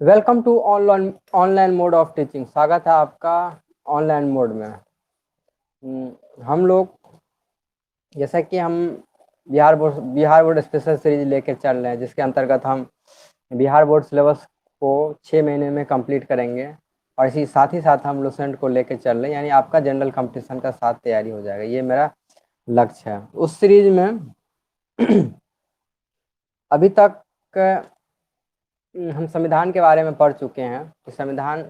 Welcome to online online mode of teaching. स्वागत है आपका ऑनलाइन मोड में। हम लोग जैसा कि हम बिहार बोर्ड स्पेशल सीरीज लेकर चल रहे हैं, जिसके अंतर्गत हम बिहार बोर्ड सिलेबस को 6 महीने में कंप्लीट करेंगे और इसी साथ ही साथ हम लुसेंट को लेकर चल रहे हैं, यानी आपका जनरल कंपटीशन का साथ तैयारी हो जाएगा। ये मेरा लक्ष्य है। उस सीरीज में अभी तक हम संविधान के बारे में पढ़ चुके हैं कि संविधान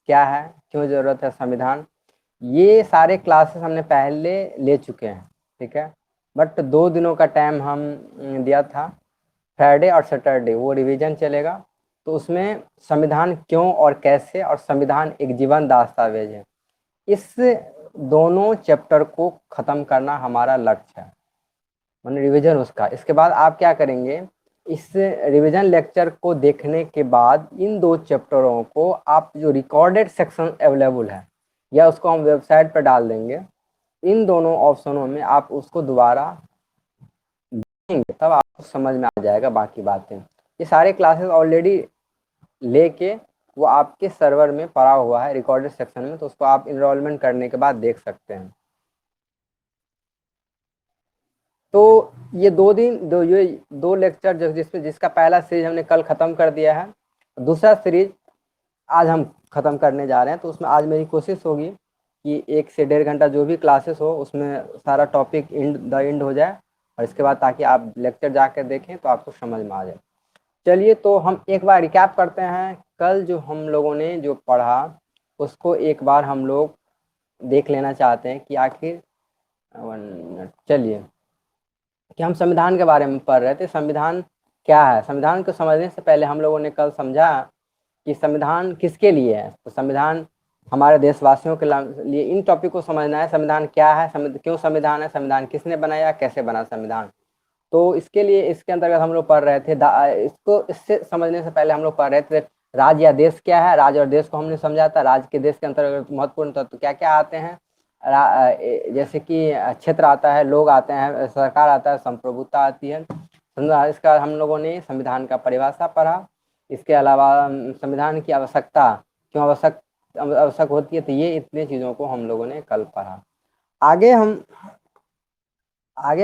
क्या है, क्यों ज़रूरत है संविधान। ये सारे क्लासेस हमने पहले ले चुके हैं, ठीक है। बट 2 दिनों का टाइम हम दिया था, फ्राइडे और सैटरडे वो रिवीजन चलेगा। तो उसमें संविधान क्यों और कैसे और संविधान एक जीवन दस्तावेज है, इस दोनों चैप्टर को ख़त्म करना हमारा लक्ष्य है, मैंने रिवीजन उसका। इसके बाद आप क्या करेंगे, इस रिवीजन लेक्चर को देखने के बाद इन 2 चैप्टरों को आप जो रिकॉर्डेड सेक्शन अवेलेबल है या उसको हम वेबसाइट पर डाल देंगे, इन दोनों ऑप्शनों में आप उसको दोबारा देखेंगे, तब आपको समझ में आ जाएगा बाकी बातें। ये सारे क्लासेस ऑलरेडी लेके वो आपके सर्वर में पड़ा हुआ है रिकॉर्डेड सेक्शन में, तो उसको आप इनरोलमेंट करने के बाद देख सकते हैं। तो ये 2 लेक्चर जिसका पहला सीरीज हमने कल ख़त्म कर दिया है, दूसरा सीरीज आज हम ख़त्म करने जा रहे हैं। तो उसमें आज मेरी कोशिश होगी कि 1 से 1.5 घंटा जो भी क्लासेस हो उसमें सारा टॉपिक एंड हो जाए, और इसके बाद ताकि आप लेक्चर जाकर देखें तो आपको समझ में आ जाए। चलिए, तो हम एक बार रिकैप करते हैं। कल जो हम लोगों ने जो पढ़ा उसको एक बार हम लोग देख लेना चाहते हैं कि आखिर 1 मिनट, चलिए, कि हम संविधान के बारे में पढ़ रहे थे। संविधान क्या है, संविधान को समझने से पहले हम लोगों ने कल समझा कि संविधान किसके लिए है। तो संविधान हमारे देशवासियों के लिए, इन टॉपिक को समझना है। संविधान क्या है, क्यों संविधान है, संविधान किसने बनाया, कैसे बना संविधान। तो इसके लिए इसके अंतर्गत हम लोग पढ़ रहे थे, इसको इससे समझने से पहले हम लोग पढ़ रहे थे राज्य या देश क्या है। राज्य और देश को हमने समझा था। राज्य के देश के अंतर्गत महत्वपूर्ण तत्व क्या क्या आते हैं, जैसे कि क्षेत्र आता है, लोग आते हैं, सरकार आता है, संप्रभुता आती है। इसका हम लोगों ने संविधान का परिभाषा पढ़ा। इसके अलावा संविधान की आवश्यकता क्यों आवश्यक होती है, तो ये इतने चीज़ों को हम लोगों ने कल पढ़ा। आगे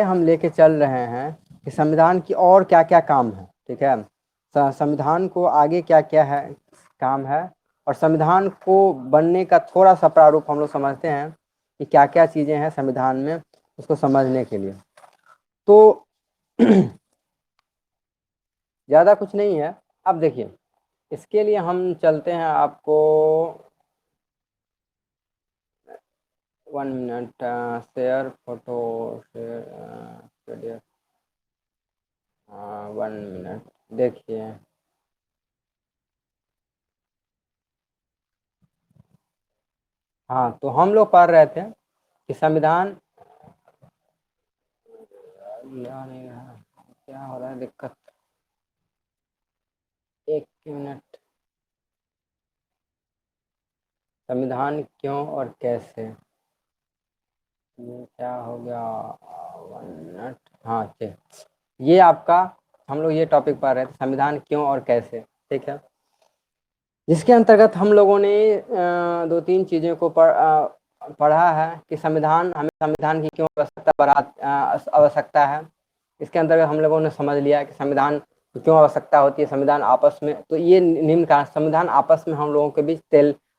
हम लेके चल रहे हैं कि संविधान की और क्या क्या काम है, ठीक है। संविधान को आगे क्या क्या है काम है, और संविधान को बनने का थोड़ा सा प्रारूप हम लोग समझते हैं कि क्या क्या चीज़ें हैं संविधान में, उसको समझने के लिए। तो ज़्यादा कुछ नहीं है। अब देखिए, इसके लिए हम चलते हैं, आपको 1 minute, share photo, share 1 minute, देखिए। हाँ, तो हम लोग पढ़ रहे थे कि संविधान नहीं रहा, क्या हो रहा है दिक्कत, 1 मिनट। संविधान क्यों और कैसे, ये क्या हो गया, 1 मिनट। हाँ, ठीक, ये आपका, हम लोग ये टॉपिक पढ़ रहे थे, संविधान क्यों और कैसे, ठीक है। जिसके अंतर्गत हम लोगों ने 2-3 चीज़ों को पढ़ा है कि हमें संविधान की क्यों आवश्यकता है। इसके अंतर्गत हम लोगों ने समझ लिया कि संविधान की क्यों आवश्यकता होती है। संविधान आपस में, तो ये निम्न का संविधान आपस में हम लोगों के बीच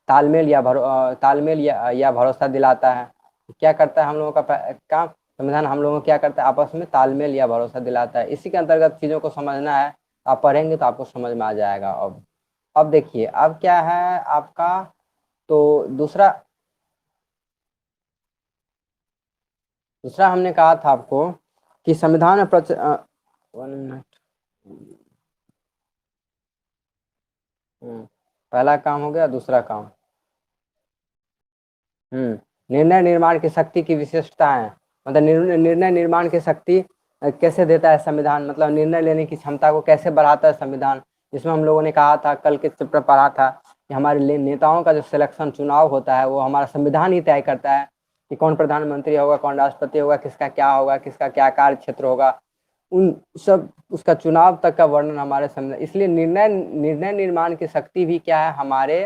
तालमेल या भरोसा दिलाता है। क्या करता है हम लोगों का काम, संविधान हम लोगों को क्या करता है, आपस में तालमेल या भरोसा दिलाता है। इसी के अंतर्गत चीज़ों को समझना है, आप पढ़ेंगे तो आपको समझ में आ जाएगा। अब देखिए, अब क्या है आपका, तो दूसरा हमने कहा था आपको कि संविधान में 1 मिनट। पहला काम हो गया, दूसरा काम, निर्णय निर्माण की शक्ति की विशेषताएं, मतलब निर्णय निर्माण की शक्ति कैसे देता है संविधान, मतलब निर्णय लेने की क्षमता को कैसे बढ़ाता है संविधान। जिसमें हम लोगों ने कहा था, कल के चैप्टर पढ़ा था कि हमारे नेताओं का जो सिलेक्शन चुनाव होता है वो हमारा संविधान ही तय करता है कि कौन प्रधानमंत्री होगा, कौन राष्ट्रपति होगा, किसका क्या होगा, किसका क्या कार्य क्षेत्र होगा। उन सब उसका चुनाव तक का वर्णन हमारे संविधान, इसलिए निर्णय निर्माण की शक्ति भी क्या है हमारे,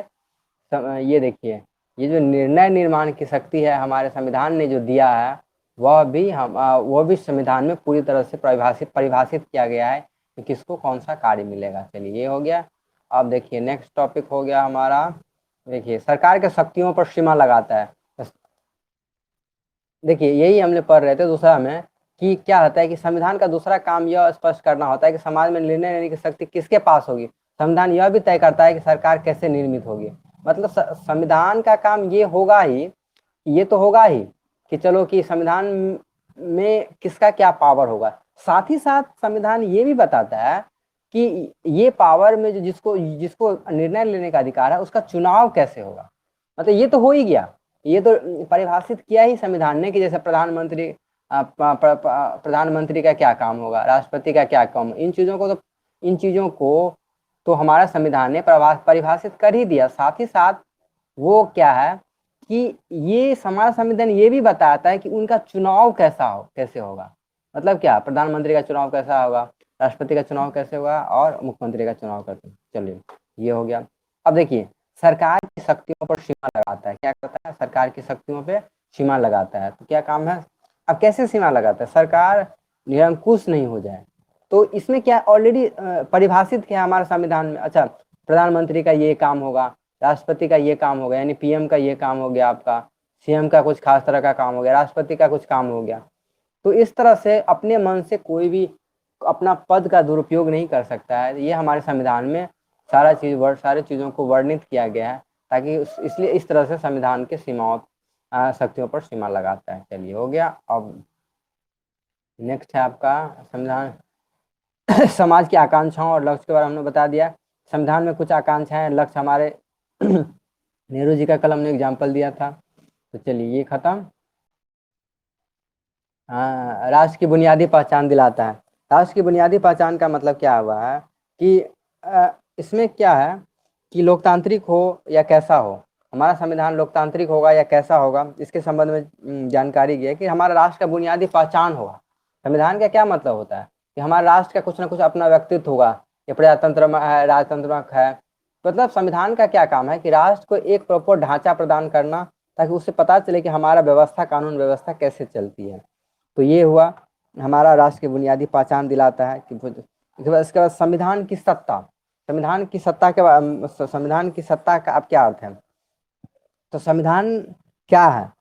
ये देखिए, ये जो निर्णय निर्माण की शक्ति है हमारे संविधान ने जो दिया है, वह भी संविधान में पूरी तरह से परिभाषित किया गया है कि किसको कौन सा कार्य मिलेगा। चलिए ये हो गया। अब देखिए नेक्स्ट टॉपिक हो गया हमारा, देखिए सरकार के शक्तियों पर सीमा लगाता है। देखिए यही हमने पढ़ रहे थे दूसरा में, कि क्या होता है कि संविधान का दूसरा काम यह स्पष्ट करना होता है कि समाज में निर्णय लेने की शक्ति किसके पास होगी। संविधान यह भी तय करता है कि सरकार कैसे निर्मित होगी। मतलब संविधान का काम ये होगा ही, ये तो होगा ही कि चलो कि संविधान में किसका क्या पावर होगा, साथ ही साथ संविधान ये भी बताता है कि ये पावर में जो जिसको जिसको निर्णय लेने का अधिकार है उसका चुनाव कैसे होगा। मतलब ये तो हो ही गया, ये तो परिभाषित किया ही संविधान ने कि जैसे प्रधानमंत्री का क्या काम होगा, राष्ट्रपति का क्या काम, इन चीजों को तो हमारा संविधान ने परिभाषित कर ही दिया। साथ ही साथ वो क्या है कि ये हमारा संविधान ये भी बताता है कि उनका चुनाव कैसे होगा। मतलब क्या, प्रधानमंत्री का चुनाव कैसा होगा, राष्ट्रपति का चुनाव कैसे होगा और मुख्यमंत्री का चुनाव कैसे। चलिए ये हो गया। अब देखिए सरकार की शक्तियों पर सीमा लगाता है, क्या करता है, सरकार की शक्तियों पे सीमा लगाता है। तो क्या काम है, अब कैसे सीमा लगाता है, सरकार निरंकुश नहीं हो जाए। तो इसमें क्या ऑलरेडी परिभाषित किया हमारे संविधान में। अच्छा, प्रधानमंत्री का ये काम होगा, राष्ट्रपति का ये काम हो गया, यानी पीएम का ये काम हो गया, आपका सीएम का कुछ खास तरह का काम हो गया, राष्ट्रपति का कुछ काम हो गया। तो इस तरह से अपने मन से कोई भी अपना पद का दुरुपयोग नहीं कर सकता है। ये हमारे संविधान में सारे चीजों को वर्णित किया गया है, ताकि इसलिए इस तरह से संविधान के सीमाओं शक्तियों पर सीमा लगाता है। चलिए हो गया। अब नेक्स्ट है आपका संविधान समाज की आकांक्षाओं और लक्ष्य के बारे में हमने बता दिया। संविधान में कुछ आकांक्षाएं लक्ष्य हमारे नेहरू जी का कलम ने एग्जाम्पल दिया था। तो चलिए ये खत्म। राष्ट्र की बुनियादी पहचान दिलाता है। राष्ट्र की बुनियादी पहचान का मतलब क्या हुआ है कि इसमें क्या है कि लोकतांत्रिक हो या कैसा हो, हमारा संविधान लोकतांत्रिक होगा या कैसा होगा, इसके संबंध में जानकारी ये है कि हमारा राष्ट्र का बुनियादी पहचान होगा। संविधान का क्या मतलब होता है कि हमारा राष्ट्र का कुछ ना कुछ अपना व्यक्तित्व होगा, ये प्रजातंत्र है, राजतंत्र है। मतलब संविधान का क्या काम है कि राष्ट्र को एक प्रॉपर ढांचा प्रदान करना, ताकि उससे पता चले कि हमारा व्यवस्था, कानून व्यवस्था कैसे चलती है। तो ये हुआ हमारा राष्ट्र की बुनियादी पहचान दिलाता है कि इसके बाद संविधान की सत्ता। संविधान की सत्ता का अब क्या अर्थ है, तो संविधान क्या है,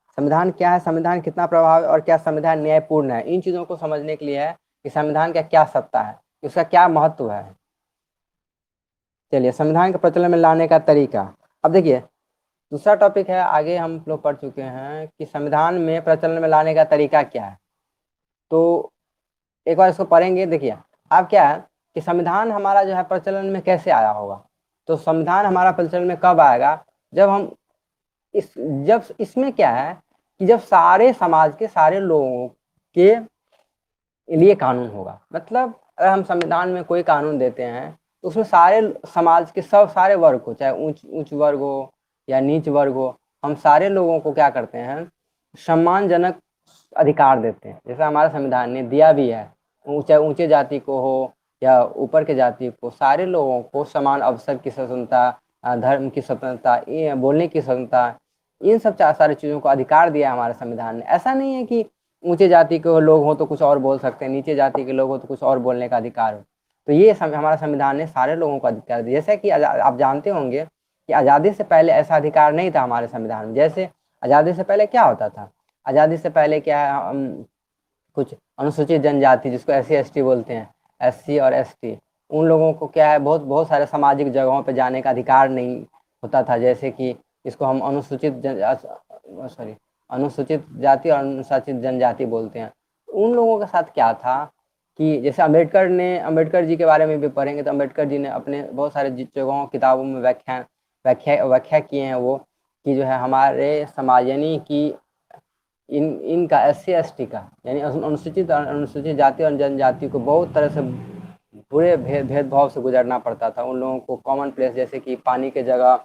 संविधान कितना प्रभावी और क्या संविधान न्यायपूर्ण है, इन चीजों को समझने के लिए है कि संविधान का क्या सत्ता है, उसका क्या महत्व है। चलिए संविधान के प्रचलन में लाने का तरीका। अब देखिए दूसरा टॉपिक है, आगे हम लोग पढ़ चुके हैं कि संविधान में प्रचलन में लाने का तरीका क्या है। तो एक बार इसको पढ़ेंगे। देखिए अब क्या है कि संविधान हमारा जो है प्रचलन में कैसे आया होगा। तो संविधान हमारा प्रचलन में कब आएगा, जब इसमें क्या है कि जब सारे समाज के सारे लोगों के लिए कानून होगा। मतलब अगर हम संविधान में कोई कानून देते हैं तो उसमें सारे समाज के सारे वर्ग को, चाहे उच्च वर्ग हो या नीच वर्ग हो, हम सारे लोगों को क्या करते हैं, सम्मानजनक अधिकार देते हैं। जैसा हमारा संविधान ने दिया भी है, चाहे ऊंचे जाति को हो या ऊपर के जाति को, सारे लोगों को समान अवसर की स्वतंत्रता, धर्म की स्वतंत्रता, बोलने की स्वतंत्रता, इन सब सारी चीज़ों को अधिकार दिया है हमारे संविधान ने। ऐसा नहीं है कि ऊंचे जाति के लोग हो तो कुछ और बोल सकते हैं, नीचे जाति के लोग हो तो कुछ और बोलने का अधिकार हो। तो ये हमारा संविधान ने सारे लोगों को अधिकार दिया। जैसे कि आप जानते होंगे कि आज़ादी से पहले ऐसा अधिकार नहीं था हमारे संविधान में। जैसे आज़ादी से पहले क्या होता था, आज़ादी से पहले क्या है, कुछ अनुसूचित जनजाति जिसको SC ST बोलते हैं, SC और ST, उन लोगों को क्या है बहुत बहुत सारे सामाजिक जगहों पे जाने का अधिकार नहीं होता था। जैसे कि इसको हम अनुसूचित जाति और अनुसूचित जनजाति बोलते हैं। उन लोगों के साथ क्या था कि जैसे अम्बेडकर जी के बारे में भी पढ़ेंगे तो अम्बेडकर जी ने अपने बहुत सारे जगहों किताबों में व्याख्या किए हैं वो, कि जो है हमारे समाज यानी कि इनका SC ST का यानी अनुसूचित जाति और जनजाति को बहुत तरह से बुरे भेदभाव से गुजरना पड़ता था। उन लोगों को कॉमन प्लेस जैसे कि पानी के जगह,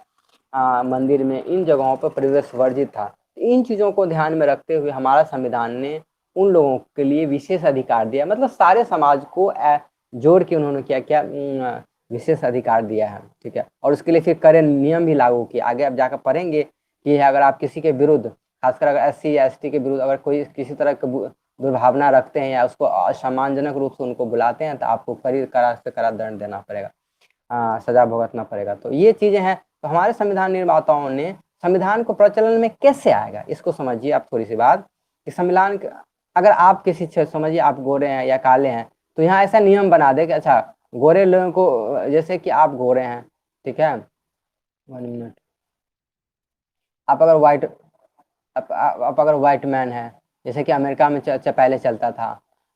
मंदिर में, इन जगहों पर प्रवेश वर्जित था। इन चीज़ों को ध्यान में रखते हुए हमारा संविधान ने उन लोगों के लिए विशेष अधिकार दिया, मतलब सारे समाज को जोड़ के उन्होंने क्या क्या विशेष अधिकार दिया है, ठीक है। और उसके लिए फिर कड़े नियम भी लागू किए। आगे आप जाकर पढ़ेंगे कि अगर आप किसी के विरुद्ध, खासकर अगर SC या ST के विरुद्ध अगर कोई किसी तरह की दुर्भावना रखते हैं या उसको असम्मानजनक रूप से उनको बुलाते हैं, तो आपको कड़ा से कड़ा दंड देना पड़ेगा, सजा भुगतना पड़ेगा। तो ये चीजें हैं। तो हमारे संविधान निर्माताओं ने संविधान को प्रचलन में कैसे आएगा इसको समझिए आप थोड़ी सी बात, कि संविधान अगर आप किसी समझिए आप गोरे हैं या काले हैं, तो यहाँ ऐसा नियम बना दे कि अच्छा गोरे लोगों को, जैसे कि आप गोरे हैं, ठीक है, 1 मिनट, आप अगर व्हाइट आप अगर व्हाइट मैन है, जैसे कि अमेरिका में पहले चलता था,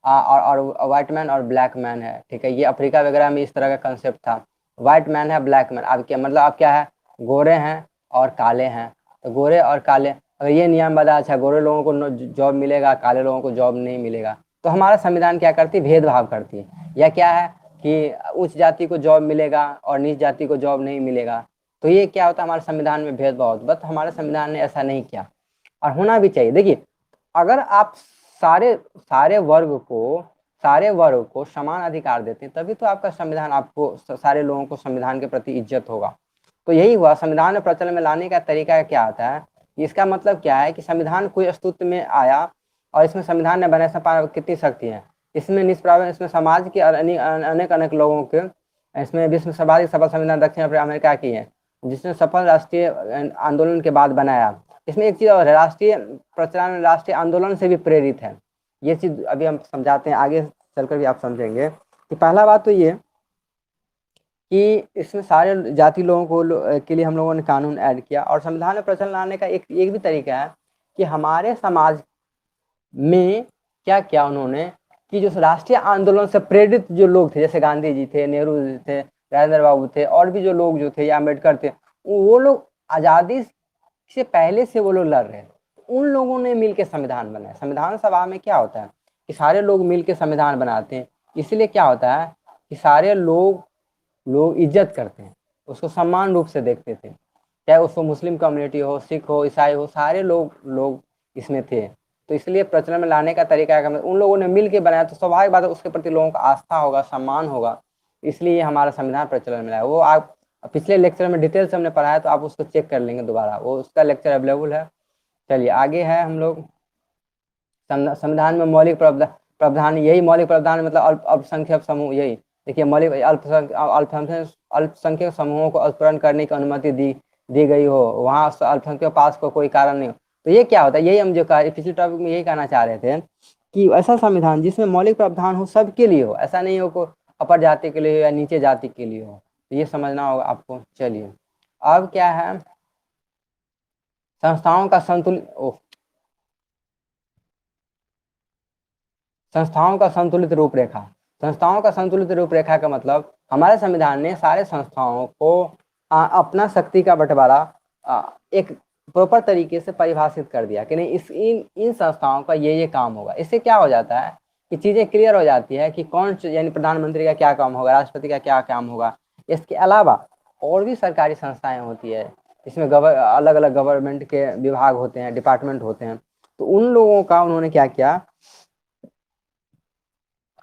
और व्हाइट मैन और ब्लैक मैन है, ठीक है, ये अफ्रीका वगैरह में इस तरह का कंसेप्ट था। व्हाइट मैन है, ब्लैक मैन, आप क्या मतलब आप क्या है, गोरे हैं और काले हैं। तो गोरे और काले, अगर ये नियम बता अच्छा गोरे लोगों को जॉब मिलेगा, काले लोगों को जॉब नहीं मिलेगा, तो हमारा संविधान क्या करती है, भेदभाव करती है। या क्या है कि उच्च जाति को जॉब मिलेगा और नीच जाति को जॉब नहीं मिलेगा, तो ये क्या होता है, हमारे संविधान में भेदभाव होता है। बट हमारे संविधान ने ऐसा नहीं किया, और होना भी चाहिए। देखिए अगर आप सारे सारे वर्ग को समान अधिकार देते हैं, तभी तो आपका संविधान, आपको सारे लोगों को संविधान के प्रति इज्जत होगा। तो यही हुआ, संविधान में प्रचलन में लाने का तरीका क्या आता है, इसका मतलब क्या है कि संविधान कोई अस्तित्व में आया और इसमें संविधान ने बनाए कितनी शक्ति है, इसमें निष्प्रभ, इसमें समाज के अनेक अनेक लोगों के, इसमें विश्व सर्वाधिक सफल संविधान दक्षिण अमेरिका की है, जिसने सफल राष्ट्रीय आंदोलन के बाद बनाया। इसमें एक चीज और है, राष्ट्रीय प्रचलन राष्ट्रीय आंदोलन से भी प्रेरित है। ये चीज अभी हम समझाते हैं, आगे चलकर भी आप समझेंगे। कि पहला बात तो ये कि इसमें सारे जाति लोगों को के लिए हम लोगों ने कानून ऐड किया। और संविधान में प्रचलन लाने का एक भी तरीका है कि हमारे समाज में क्या क्या उन्होंने, कि जो राष्ट्रीय आंदोलन से प्रेरित जो लोग थे, जैसे गांधी जी थे, नेहरू जी थे, राजेंद्र बाबू थे, और भी जो लोग जो थे, या अम्बेडकर थे, वो लोग आजादी से पहले से वो लोग लड़ रहे थे, उन लोगों ने मिलकर संविधान बनाया। संविधान सभा में क्या होता है कि सारे लोग मिलकर संविधान बनाते हैं, इसलिए क्या होता है कि सारे लोग इज्जत करते हैं, उसको सम्मान रूप से देखते थे, चाहे उसको मुस्लिम कम्युनिटी हो, सिख हो, ईसाई हो, सारे लोग इसमें थे। तो इसलिए प्रचलन में लाने का तरीका है, उन लोगों ने मिल के बनाया, तो स्वाभाविक बात है उसके प्रति लोगों का आस्था होगा, सम्मान होगा, इसलिए हमारा संविधान प्रचलन में आया। वो आप पिछले लेक्चर में डिटेल से हमने पढ़ाया, तो आप उसको चेक कर लेंगे दोबारा, वो उसका लेक्चर अवेलेबल है। चलिए आगे है हम लोग, संविधान में मौलिक प्रावधान, यही मौलिक प्रावधान मतलब अल्पसंख्यक समूह, यही देखिए मौलिक अल्पसंख्यक समूहों को अल्पीकरण करने की अनुमति दी गई हो, वहाँ अल्पसंख्यक पास को कोई कारण नहीं हो। तो ये क्या होता है, यही हम जो पिछले टॉपिक में यही कहना चाह रहे थे कि ऐसा संविधान जिसमें मौलिक प्रावधान हो सबके लिए हो, ऐसा नहीं हो को अपर जाति के लिए हो या नीचे जाति के लिए हो, तो ये समझना होगा आपको। चलिए अब क्या है, संस्थाओं का संस्थाओं का संतुलित रूपरेखा। संस्थाओं का संतुलित रूपरेखा का मतलब हमारे संविधान ने सारे संस्थाओं को अपना शक्ति का बंटवारा एक प्रॉपर तरीके से परिभाषित कर दिया कि नहीं, इन संस्थाओं का ये काम होगा। इससे क्या हो जाता है कि चीजें क्लियर हो जाती है कि कौन, यानी प्रधानमंत्री का क्या काम होगा, राष्ट्रपति का क्या काम होगा। इसके अलावा और भी सरकारी संस्थाएं होती है, इसमें अलग अलग गवर्नमेंट के विभाग होते हैं, डिपार्टमेंट होते हैं, तो उन लोगों का उन्होंने क्या किया,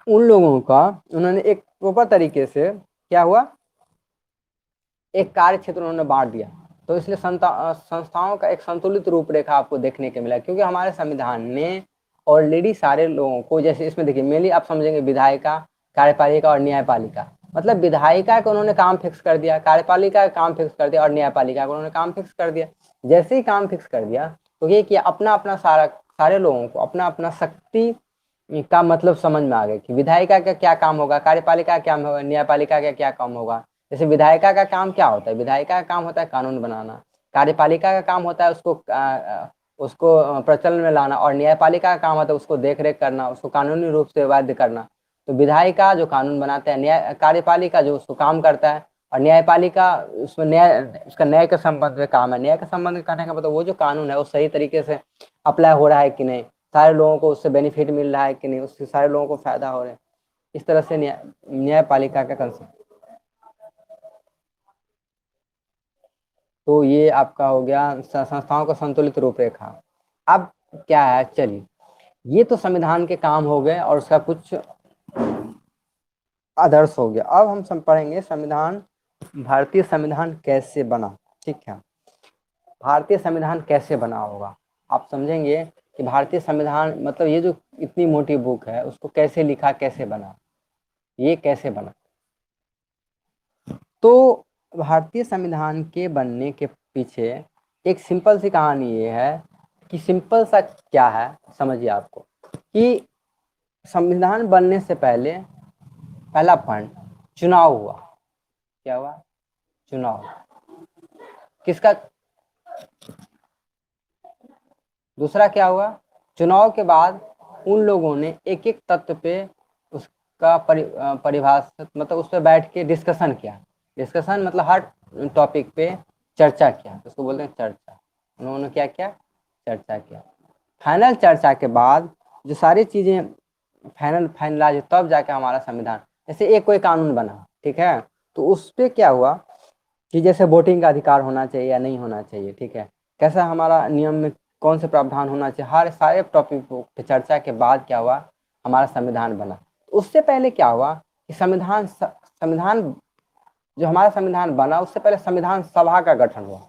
उन लोगों का उन्होंने एक प्रॉपर तरीके से क्या हुआ, एक कार्य क्षेत्र उन्होंने बांट दिया। तो इसलिए संस्थाओं का एक संतुलित रूपरेखा आपको देखने को मिला, क्योंकि हमारे संविधान ने ऑलरेडी सारे लोगों को, जैसे इसमें देखिए मेनली आप समझेंगे विधायिका, कार्यपालिका और न्यायपालिका। मतलब विधायिका को उन्होंने काम फिक्स कर दिया, कार्यपालिका का काम फिक्स कर दिया, और न्यायपालिका को उन्होंने काम फिक्स कर दिया। जैसे ही काम फिक्स कर दिया, तो ये किया, अपना अपना सारे लोगों को अपना अपना शक्ति का मतलब समझ में आ गया कि विधायिका का क्या काम होगा, कार्यपालिका का क्या होगा, न्यायपालिका का क्या काम होगा। जैसे विधायिका का काम क्या होता है, विधायिका का काम होता है कानून बनाना, कार्यपालिका का काम होता है उसको प्रचलन में लाना, और न्यायपालिका का काम होता है उसको देख रेख करना, उसको कानूनी रूप से वैध करना। तो विधायिका जो कानून बनाता है, न्याय कार्यपालिका जो उसको काम करता है, और न्यायपालिका उसमें उसका न्याय के संबंध में काम है। न्याय के संबंध में करने का मतलब वो जो कानून है वो सही तरीके से अप्लाई हो रहा है कि नहीं, सारे लोगों को उससे बेनिफिट मिल रहा है कि नहीं, उससे सारे लोगों को फायदा हो रहा है। इस तरह से न्यायपालिका का कंसेप्ट। तो ये आपका हो गया संस्थाओं का संतुलित रूपरेखा। अब क्या है, चलिए ये तो संविधान के काम हो गए और उसका कुछ आदर्श हो गया। अब हम पढ़ेंगे संविधान, भारतीय संविधान कैसे बना। ठीक है, भारतीय संविधान कैसे बना होगा आप समझेंगे कि भारतीय संविधान मतलब ये जो इतनी मोटी बुक है उसको कैसे लिखा, कैसे बना, ये कैसे बना। तो भारतीय संविधान के बनने के पीछे एक सिंपल सी कहानी ये है कि सिंपल सा क्या है समझिए आपको, कि संविधान बनने से पहले पहला पॉइंट चुनाव हुआ। क्या हुआ? चुनाव। किसका? दूसरा क्या हुआ? चुनाव के बाद उन लोगों ने एक एक तत्व पे उसका परिभाषित मतलब उस पर बैठ के डिस्कशन किया। डिस्कशन मतलब हर टॉपिक पे चर्चा किया, उसको बोलते हैं चर्चा। उन्होंने क्या किया? चर्चा किया। फाइनल चर्चा के बाद जो सारी चीजें फाइनलाइज तब जाके हमारा संविधान, जैसे एक कोई कानून बना, ठीक है, तो उस पर क्या हुआ कि जैसे वोटिंग का अधिकार होना चाहिए या नहीं होना चाहिए, ठीक है, कैसा हमारा नियम में कौन से प्रावधान होना चाहिए, हर सारे टॉपिक पे चर्चा के बाद क्या हुआ? हमारा संविधान बना। तो उससे पहले क्या हुआ कि संविधान जो हमारा संविधान बना उससे पहले संविधान सभा का गठन हुआ।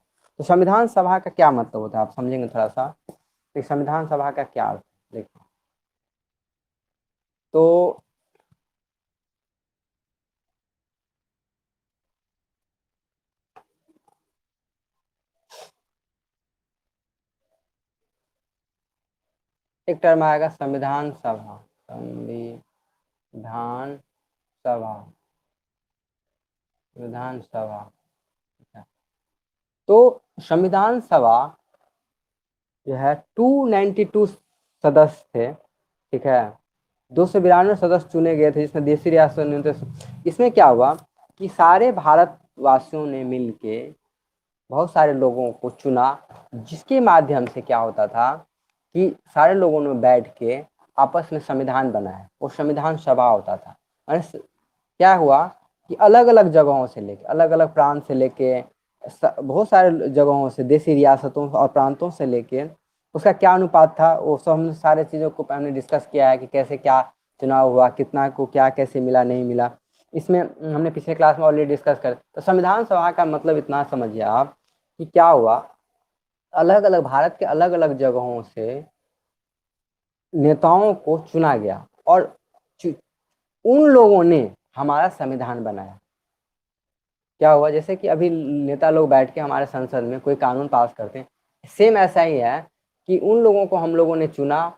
तो संविधान सभा का क्या मतलब होता है आप समझेंगे थोड़ा सा, कि संविधान सभा का क्या अर्थ है। देखिए, तो एक टर्म आएगा संविधान सभा। संविधान सभा, संविधान सभा। तो संविधान सभा जो है 292 सदस्य थे, ठीक है, 292 सदस्य चुने गए थे, जिसमें देशी रियासत। इसमें क्या हुआ कि सारे भारतवासियों ने मिलके बहुत सारे लोगों को चुना, जिसके माध्यम से क्या होता था कि सारे लोगों ने बैठ के आपस में संविधान बनाया, वो संविधान सभा होता था। क्या हुआ कि अलग अलग जगहों से लेके, अलग अलग प्रांत से लेके, बहुत सारे जगहों से, देशी रियासतों और प्रांतों से लेके उसका क्या अनुपात था वो सब हमने सारे चीज़ों को हमने डिस्कस किया है कि कैसे क्या चुनाव हुआ, कितना को क्या कैसे मिला नहीं मिला। इसमें हमने पिछले क्लास में ऑलरेडी डिस्कस कर। तो संविधान सभा का मतलब इतना समझिए आप कि क्या हुआ, अलग अलग भारत के अलग अलग जगहों से नेताओं को चुना गया और उन लोगों ने हमारा संविधान बनाया। क्या हुआ, जैसे कि अभी नेता लोग बैठ के हमारे संसद में कोई कानून पास करते हैं, सेम ऐसा ही है कि उन लोगों को हम लोगों ने चुना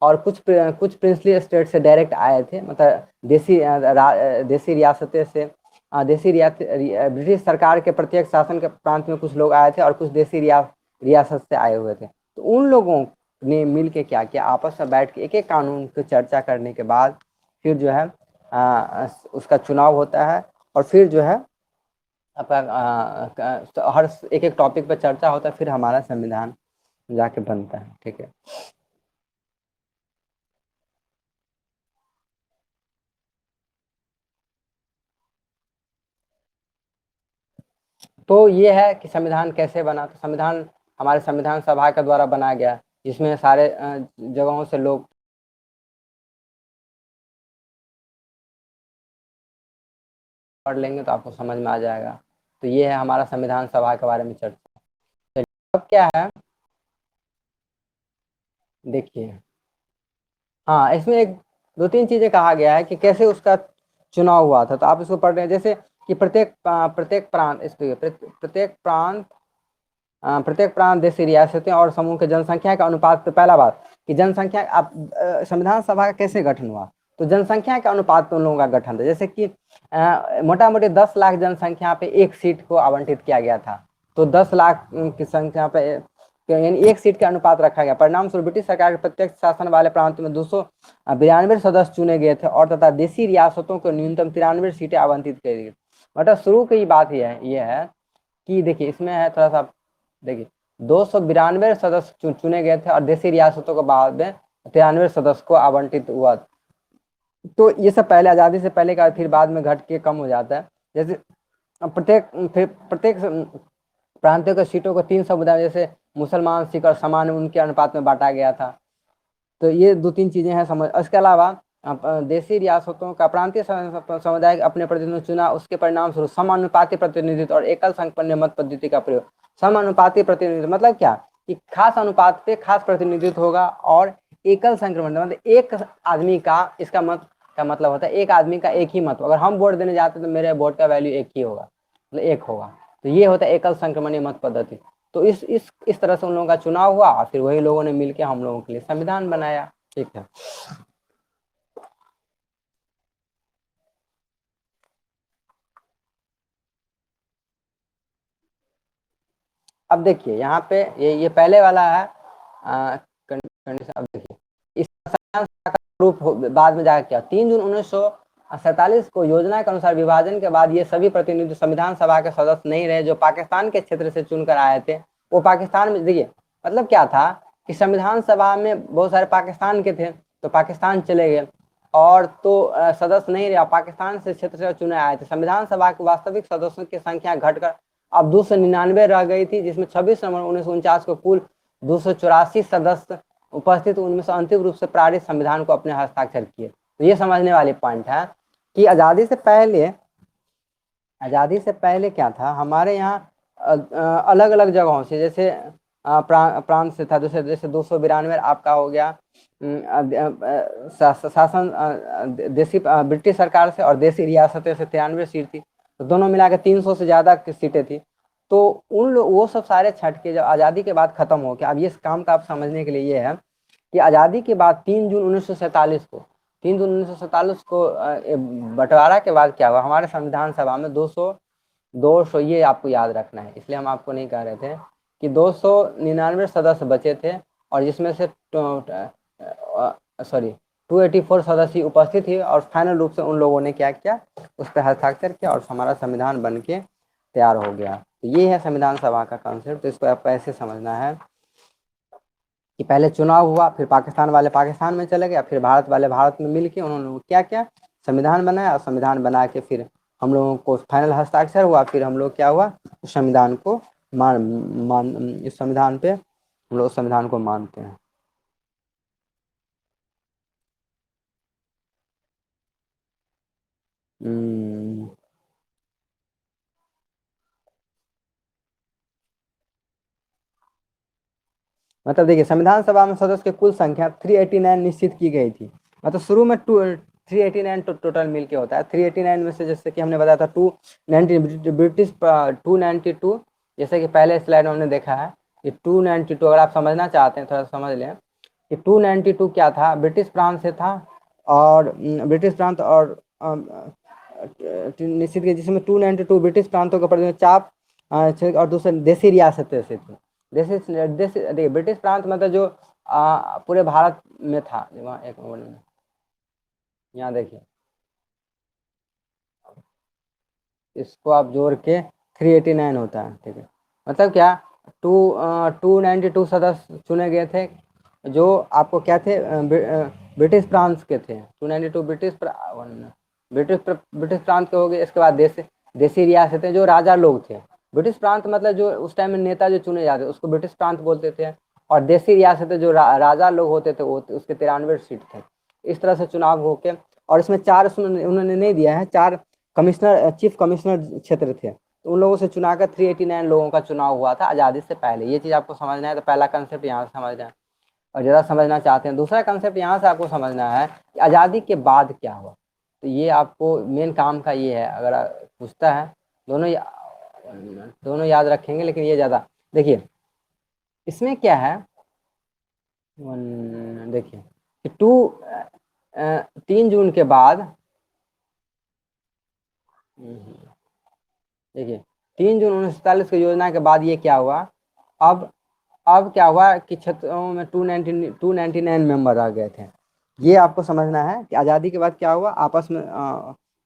और कुछ प्रिंसली स्टेट से डायरेक्ट आए थे, मतलब देसी रियासतें से, ब्रिटिश सरकार के प्रत्येक शासन के प्रांत में कुछ लोग आए थे और कुछ देसी रियासत से आए हुए थे। तो उन लोगों ने मिल के क्या किया, आपस में बैठ के एक एक कानून की चर्चा करने के बाद फिर जो है उसका चुनाव होता है और फिर जो है हर एक एक टॉपिक पर चर्चा होता है, फिर हमारा संविधान जाके बनता है। ठीक है, तो ये है कि संविधान कैसे बना। तो संविधान हमारे संविधान सभा के द्वारा बनाया गया, जिसमें सारे जगहों से लोग पढ़ लेंगे तो आपको समझ में आ जाएगा। तो ये है हमारा संविधान सभा के बारे में चर्चा। चलिए, अब क्या है देखिए, हाँ इसमें एक दो तीन चीजें कहा गया है कि कैसे उसका चुनाव हुआ था। तो आप इसको पढ़ रहे हैं, जैसे कि प्रत्येक प्रांत, इस पे प्रत्येक प्रांत, देशी रियासतें और समूह के जनसंख्या के अनुपात पे, पहला बात कि जनसंख्या आप संविधान सभा का कैसे गठन हुआ, तो जनसंख्या के अनुपात पे उन लोगों का गठन था। जैसे कि मोटा मोटी 10 लाख जनसंख्या पे एक सीट को आवंटित किया गया था। तो 10 लाख की संख्या पे यानी एक सीट का अनुपात रखा गया। परिणाम स्वरूप ब्रिटिश सरकार के प्रत्येक शासन वाले प्रांत में 292 सदस्य चुने गए थे और तथा देशी रियासतों को न्यूनतम 93 सीटें आवंटित की गई। मतलब शुरू की बात यह है कि देखिए इसमें है थोड़ा सा, देखिए 292 सदस्य चुने गए थे और देशी रियासतों के बाद में 93 सदस्य को आवंटित हुआ। तो ये सब पहले आज़ादी से पहले का, फिर बाद में घट के कम हो जाता है। जैसे प्रत्येक प्रांतों के सीटों को 3 समुदाय, जैसे मुसलमान, सिख और सामान्य, उनके अनुपात में बांटा गया था। तो ये 2-3 चीजें हैं समझ। इसके अलावा देशी रियासतों का प्रांतीय समुदाय अपने प्रतिनिधित्व चुना, उसके परिणाम स्वरूप समानुपाती प्रतिनिधित्व और एकल संपन्न मत पद्धति का प्रयोग। समानुपाती प्रतिनिधित्व मतलब क्या, कि खास अनुपात पे खास प्रतिनिधित्व होगा, और एकल संक्रमण मतलब एक आदमी का, इसका मत का मतलब होता है एक आदमी का एक ही मत। अगर हम वोट देने जाते हैं तो मेरे वोट का वैल्यू एक ही होगा, मतलब एक होगा। तो ये होता है एकल संक्रमणीय मत पद्धति। तो इस तरह से उन लोगों का चुनाव हुआ, और फिर वही लोगों ने मिलकर हम लोगों के लिए संविधान बनाया। ठीक है। अब देखिए यहाँ पे ये पहले वाला है कंडीशन। अब देखिए इस संविधान सभा का रूप बाद में जाकर क्या, 3 जून 1947 को योजना के अनुसार विभाजन के बाद ये सभी प्रतिनिधि संविधान सभा के सदस्य नहीं रहे, जो पाकिस्तान के क्षेत्र से चुनकर आए थे। वो पाकिस्तान में, देखिए मतलब क्या था कि संविधान सभा में बहुत सारे पाकिस्तान के थे, तो पाकिस्तान चले गए, और तो सदस्य नहीं रहे, पाकिस्तान से क्षेत्र से चुने आए थे। संविधान सभा के वास्तविक सदस्यों की संख्या घटकर अब 299 रह गई थी, जिसमें 26 नवंबर 1949 को कुल 284 सदस्य उपस्थित, उनमें से अंतिम रूप से प्रारित संविधान को अपने हस्ताक्षर किए। तो ये समझने वाली पॉइंट है कि आज़ादी से पहले क्या था, हमारे यहाँ अलग अलग जगहों से, जैसे प्रांत से था, जैसे 292 आपका हो गया शासन देसी ब्रिटिश सरकार से, और देसी रियासतें से 93 सीट थी, तो दोनों मिला के 300 से ज़्यादा सीटें थी। तो उन लोग वो सब सारे छट के जब आज़ादी के बाद खत्म हो गया। अब ये काम का आप समझने के लिए ये है कि आज़ादी के बाद 3 जून 1947 को बंटवारा के बाद क्या हुआ, हमारे संविधान सभा में 200 ये आपको याद रखना है, इसलिए हम आपको नहीं कह रहे थे कि 299 सदस्य बचे थे, और जिसमें से 284 सदस्य उपस्थित थे, और फाइनल रूप से उन लोगों ने क्या किया, उस पर हस्ताक्षर किया, और हमारा संविधान बन के तैयार हो गया। तो ये है संविधान सभा का कॉन्सेप्ट। तो इसको आपको ऐसे समझना है कि पहले चुनाव हुआ, फिर पाकिस्तान वाले पाकिस्तान में चले गए, फिर भारत वाले भारत में मिल के उन्होंने क्या क्या संविधान बनाया, और संविधान बना के फिर हम लोगों को फाइनल हस्ताक्षर हुआ, फिर हम लोग क्या हुआ, उस संविधान को इस संविधान पे हम लोग संविधान को मानते हैं। मतलब देखिए संविधान सभा में सदस्य की कुल संख्या 389 निश्चित की गई थी। मतलब शुरू में 389 टोटल मिलके होता है। 389 में से जैसे कि हमने बताया था 290 ब्रिटिश 292, जैसे कि पहले स्लाइड में हमने देखा है कि 292, अगर आप समझना चाहते हैं थोड़ा समझ लें कि 292 क्या था, ब्रिटिश प्रांत से था, और ब्रिटिश प्रांत और निश्चित की, जिसमें 292 ब्रिटिश प्रांतों का प्रतिनिधित्व चाप और दूसरे देशी रियासतें से थी। देखिए ब्रिटिश प्रांत मतलब जो पूरे भारत में था, वहाँ एक मिनट, यहाँ देखिए इसको आप जोड़ के 389 होता है। ठीक है, मतलब क्या, 292 सदस्य चुने गए थे, जो आपको क्या थे, ब्रिटिश प्रांत के थे। 292 ब्रिटिश प्रांत के हो गए। इसके बाद देसी रियासतें, जो राजा लोग थे। ब्रिटिश प्रांत मतलब जो उस टाइम में नेता जो चुने जाते उसको ब्रिटिश प्रांत बोलते थे, और देसी रियासतें जो राजा लोग होते थे वो उसके 93 सीट थे। इस तरह से चुनाव होके, और इसमें 4 उन्होंने नहीं दिया है, 4 कमिश्नर, चीफ कमिश्नर क्षेत्र थे, तो उन लोगों से चुनाकर 389 लोगों का चुनाव हुआ था आज़ादी से पहले। ये चीज़ आपको समझना है। तो पहला कंसेप्ट यहाँ से समझना है, और ज़्यादा समझना चाहते हैं दूसरा कंसेप्ट यहाँ से आपको समझना है कि आज़ादी के बाद क्या हुआ। तो ये आपको मेन काम का ये है, अगर पूछता है दोनों याद रखेंगे, लेकिन ये ज़्यादा देखिए इसमें क्या है। देखिए कि 3 जून के बाद, देखिए 3 जून 1947 की योजना के बाद ये क्या हुआ, अब क्या हुआ कि क्षेत्रों में 299 मेंबर आ गए थे। ये आपको समझना है कि आज़ादी के बाद क्या हुआ, आपस में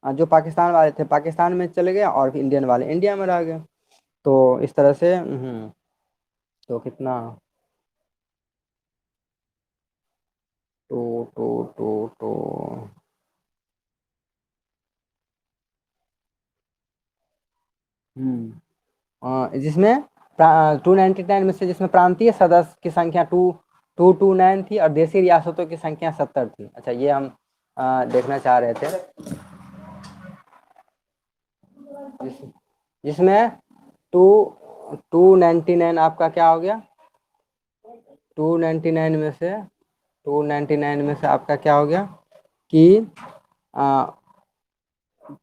जो पाकिस्तान वाले थे पाकिस्तान में चले गए, और इंडियन वाले इंडिया में रह गए। तो इस तरह से तो कितना, टू टू टू टू जिसमें 299 में से, जिसमें प्रांतीय सदस्य की संख्या 229 थी और देशी रियासतों की संख्या 70 थी। अच्छा, ये हम देखना चाह रहे थे, जिसमें 299 आपका क्या हो गया, 299 में से 299 में से आपका क्या हो गया कि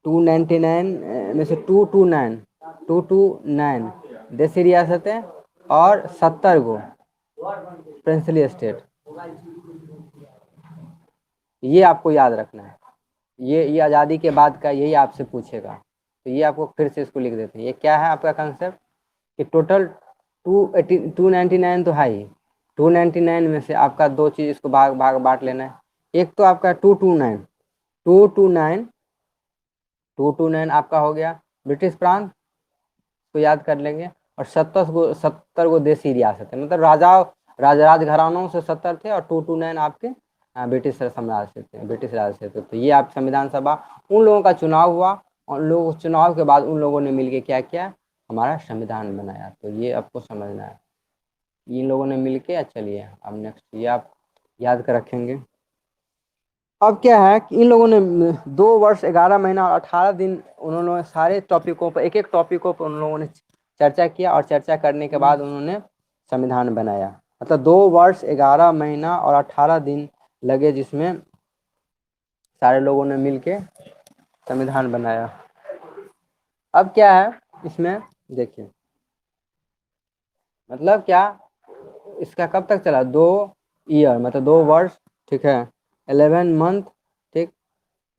299 में से 229 देशी रियासतें और 70 गो प्रिंसली स्टेट। ये आपको याद रखना है, ये आज़ादी के बाद का यही आपसे पूछेगा, तो ये आपको फिर से इसको लिख देते हैं। ये क्या है आपका कंसेप्ट कि टोटल 299 तो है ही, 299 में से आपका दो चीज़ इसको भाग भाग बांट लेना है। एक तो आपका 229 आपका हो गया ब्रिटिश प्रांत, को याद कर लेंगे, और 70 गो देशी रियासत है, मतलब राजघरानों से 70 थे और 229 आपके ब्रिटिश साम्राज्य से थे, ब्रिटिश राज से थे। तो ये आप संविधान सभा, उन लोगों का चुनाव हुआ और लोग चुनाव के बाद उन लोगों ने मिलके क्या किया, हमारा संविधान बनाया। तो ये आपको समझना है, इन लोगों ने मिलके। चलिए अब नेक्स्ट ये आप याद कर रखेंगे। अब क्या है कि इन लोगों ने 2 वर्ष 11 महीना और 18 दिन उन्होंने सारे टॉपिकों पर, एक एक टॉपिकों पर उन लोगों ने चर्चा किया, और चर्चा करने के बाद उन्होंने संविधान बनाया। मतलब 2 वर्ष 11 महीना और 18 दिन लगे, जिसमें सारे लोगों ने मिलके संविधान बनाया। अब क्या है इसमें देखिए, मतलब क्या, इसका कब तक चला, 2 ईयर मतलब 2 वर्ष, ठीक है, 11 मंथ, ठीक,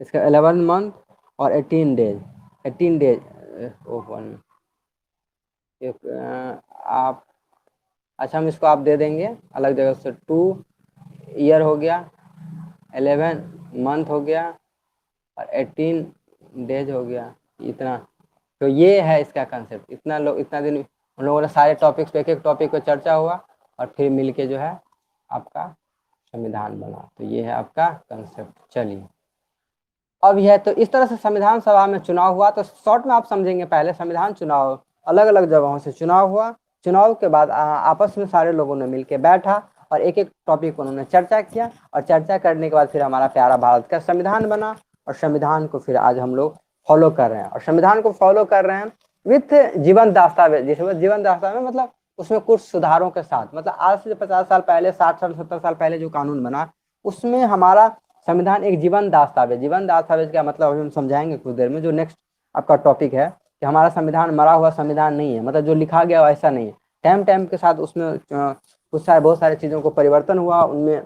इसका 11 मंथ और 18 डेज, 18 डेज, आप, अच्छा हम इसको आप दे देंगे अलग जगह से। 2 ईयर हो गया, 11 मंथ हो गया और 18 डेज हो गया, इतना। तो ये है इसका कंसेप्ट। इतना दिन उन लोगों ने सारे टॉपिक्स पे, एक एक टॉपिक पे चर्चा हुआ और फिर मिलके जो है आपका संविधान बना। तो ये है आपका कंसेप्ट। चलिए अब यह, तो इस तरह से संविधान सभा में चुनाव हुआ। तो शॉर्ट में आप समझेंगे, पहले संविधान चुनाव, अलग अलग जगहों से चुनाव हुआ, चुनाव के बाद आपस में सारे लोगों ने मिलकर बैठा और एक एक टॉपिक पर उन्होंने चर्चा किया, और चर्चा करने के बाद फिर हमारा प्यारा भारत का संविधान बना। और संविधान को फिर आज हम लोग फॉलो कर रहे हैं, और संविधान को फॉलो कर रहे हैं विथ जीवन दस्तावेज। जिसमें जीवन दस्तावेज मतलब उसमें कुछ सुधारों के साथ, मतलब आज से 50 साल पहले, 60 साल 70 साल पहले जो कानून बना, उसमें हमारा संविधान एक जीवन दस्तावेज। जीवन दस्तावेज का मतलब अभी हम समझाएंगे कुछ देर में। जो नेक्स्ट आपका टॉपिक है कि हमारा संविधान मरा हुआ संविधान नहीं है, मतलब जो लिखा गया ऐसा नहीं है। टाइम टाइम के साथ उसमें बहुत सारी चीज़ों को परिवर्तन हुआ, उनमें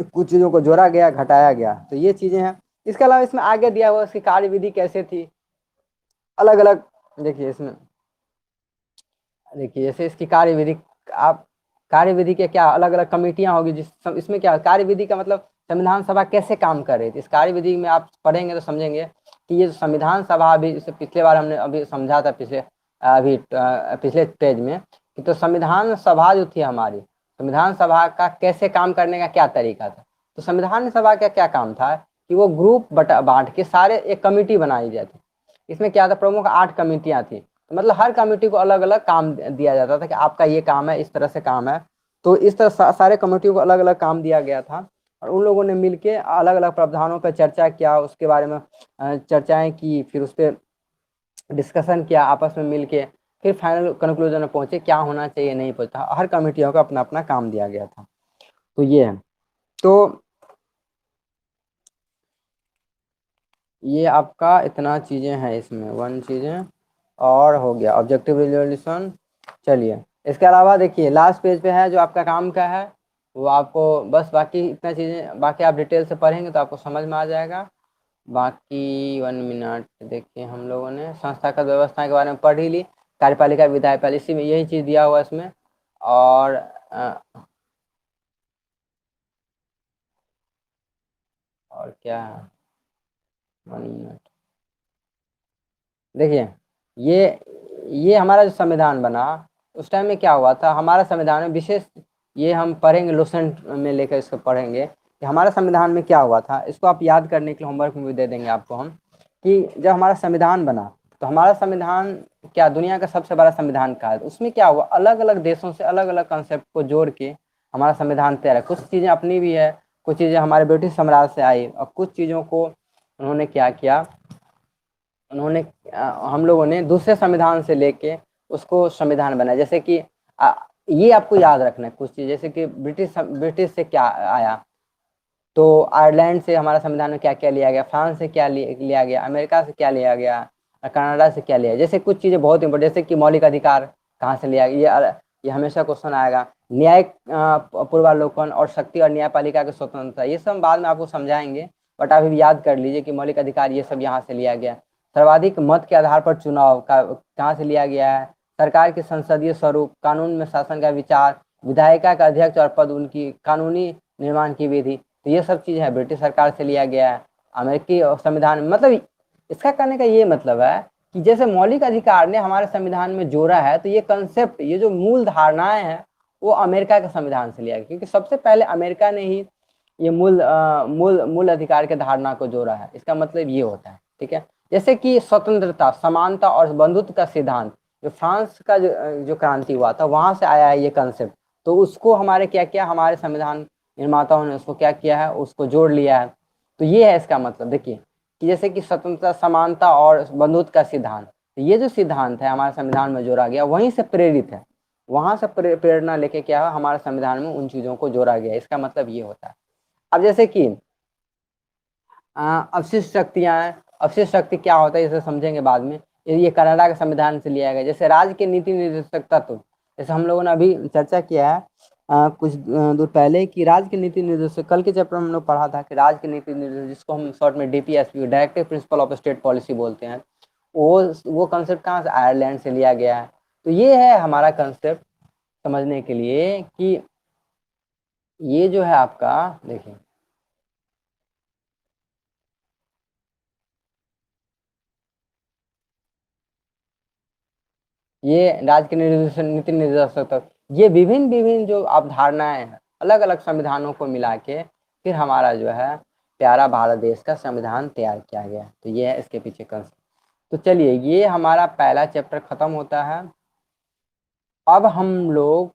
कुछ चीज़ों को जोड़ा गया, घटाया गया। तो ये चीज़ें हैं। इसके अलावा इसमें आगे दिया हुआ इसकी कार्यविधि कैसे थी, अलग अलग। देखिए इसमें, देखिए जैसे इसकी कार्यविधि, आप कार्यविधि के क्या अलग अलग कमेटियां होगी, इसमें क्या कार्यविधि का मतलब संविधान सभा कैसे काम कर रही थी। इस कार्यविधि में आप पढ़ेंगे तो समझेंगे कि ये संविधान सभा, अभी पिछले बार हमने अभी समझा था, पिछले पेज में कि तो संविधान सभा जो थी हमारी, संविधान सभा का कैसे काम करने का क्या तरीका था। तो संविधान सभा का क्या काम था कि वो ग्रुप बांट के सारे एक कमेटी बनाई जाती। इसमें क्या था, प्रमुख 8 कमेटियां थी। मतलब हर कमेटी को अलग अलग काम दिया जाता था कि आपका ये काम है, इस तरह से काम है। तो इस तरह सारे कमेटियों को अलग अलग काम दिया गया था, और उन लोगों ने मिलके अलग अलग प्रावधानों पर चर्चा किया, उसके बारे में चर्चाएं की, फिर उस पर डिस्कशन किया आपस में मिलके, फिर फाइनल कंक्लूजन में पहुंचे क्या होना चाहिए, नहीं पहुंचा। हर कमेटियों को अपना अपना काम दिया गया था। तो ये है, तो ये आपका इतना चीज़ें हैं इसमें, 1 चीज़ें और हो गया ऑब्जेक्टिव रिजोल्यूशन। चलिए इसके अलावा देखिए लास्ट पेज पे है जो आपका काम का है, वो आपको बस, बाकी इतना चीज़ें बाकी आप डिटेल से पढ़ेंगे तो आपको समझ में आ जाएगा। बाकी 1 मिनट, देखिए हम लोगों ने संस्थागत व्यवस्था के बारे में पढ़ ही ली, कार्यपालिका विधायपालिका, इसी में यही चीज़ दिया हुआ इसमें। और क्या है, 1 मिनट, देखिए ये हमारा जो संविधान बना, उस टाइम में क्या हुआ था, हमारा संविधान में विशेष, ये हम पढ़ेंगे लोसेंट में लेकर इसको पढ़ेंगे कि हमारा संविधान में क्या हुआ था। इसको आप याद करने के लिए होमवर्क में भी दे देंगे आपको हम, कि जब हमारा संविधान बना तो हमारा संविधान क्या दुनिया का सबसे बड़ा संविधान कहा है। उसमें क्या हुआ, अलग अलग देशों से अलग अलग कंसेप्ट को जोड़ के हमारा संविधान तैयार है। कुछ चीज़ें अपनी भी है, कुछ चीज़ें हमारे ब्रिटिश साम्राज्य से आई, और कुछ चीज़ों को उन्होंने क्या किया, उन्होंने हम लोगों ने दूसरे संविधान से लेके उसको संविधान बनाया। जैसे कि ये आपको याद रखना है कुछ चीज़, जैसे कि ब्रिटिश से क्या आया, तो आयरलैंड से हमारा संविधान में क्या क्या लिया गया, फ्रांस से क्या लिया गया, अमेरिका से क्या लिया गया, कनाडा से क्या लिया। जैसे कुछ चीज़ें बहुत इंपॉर्टेंट, जैसे कि मौलिक अधिकार कहाँ से लिया गया, ये हमेशा क्वेश्चन आएगा। न्यायिक पूर्वावलोकन और शक्ति और न्यायपालिका की स्वतंत्रता, ये सब बाद में आपको समझाएंगे, बट आप भी याद कर लीजिए कि मौलिक अधिकार ये सब यहाँ से लिया गया। सर्वाधिक मत के आधार पर चुनाव का कहाँ से लिया गया है, सरकार के संसदीय स्वरूप, कानून में शासन का विचार, विधायिका का अध्यक्ष और पद, उनकी कानूनी निर्माण की विधि, तो ये सब चीज़ है ब्रिटिश सरकार से लिया गया है। अमेरिकी संविधान, मतलब इसका कहने का ये मतलब है कि जैसे मौलिक अधिकार ने हमारे संविधान में जोड़ा है, तो ये कंसेप्ट, ये जो मूल धारणाएं हैं, वो अमेरिका के संविधान से लिया गया, क्योंकि सबसे पहले अमेरिका ने ही ये मूल अधिकार के धारणा को जोड़ा है। इसका मतलब ये होता है, ठीक है। जैसे कि स्वतंत्रता, समानता और बंधुत्व का सिद्धांत, जो फ्रांस का जो क्रांति हुआ था, वहां से आया है ये कंसेप्ट। तो उसको हमारे क्या किया, हमारे संविधान निर्माताओं ने उसको क्या किया है, उसको जोड़ लिया है। तो ये है इसका मतलब। देखिए कि जैसे कि स्वतंत्रता, समानता और बंधुत्व का सिद्धांत, ये जो सिद्धांत है हमारे संविधान में जोड़ा गया, वहीं से प्रेरित है, वहां से प्रेरणा लेके क्या है, हमारे संविधान में उन चीजों को जोड़ा गया। इसका मतलब ये होता है। अब जैसे कि अवशिष्ट शक्तियां हैं, अवशिष्ट शक्ति क्या होता है इसे समझेंगे बाद में। ये कनाडा के संविधान से लिया गया। जैसे राज्य के नीति निर्देशक तत्व, जैसे हम लोगों ने अभी चर्चा किया है कुछ दूर पहले, कि राज्य के नीति निर्देशक, कल के चैप्टर में हम लोग पढ़ा था कि राज्य के नीति निर्देशक, जिसको हम शॉर्ट में DPSP, directive principle of state policy बोलते हैं, वो कंसेप्ट कहाँ से, आयरलैंड से लिया गया है। तो ये है हमारा कंसेप्ट समझने के लिए कि ये जो है आपका, देखिए ये राज्य के नीति निर्देशक तक, ये विभिन्न विभिन्न जो अवधारणाएं हैं, अलग अलग संविधानों को मिला के फिर हमारा जो है प्यारा भारत देश का संविधान तैयार किया गया। तो ये है इसके पीछे कंसेप्ट। तो चलिए, ये हमारा पहला चैप्टर खत्म होता है। अब हम लोग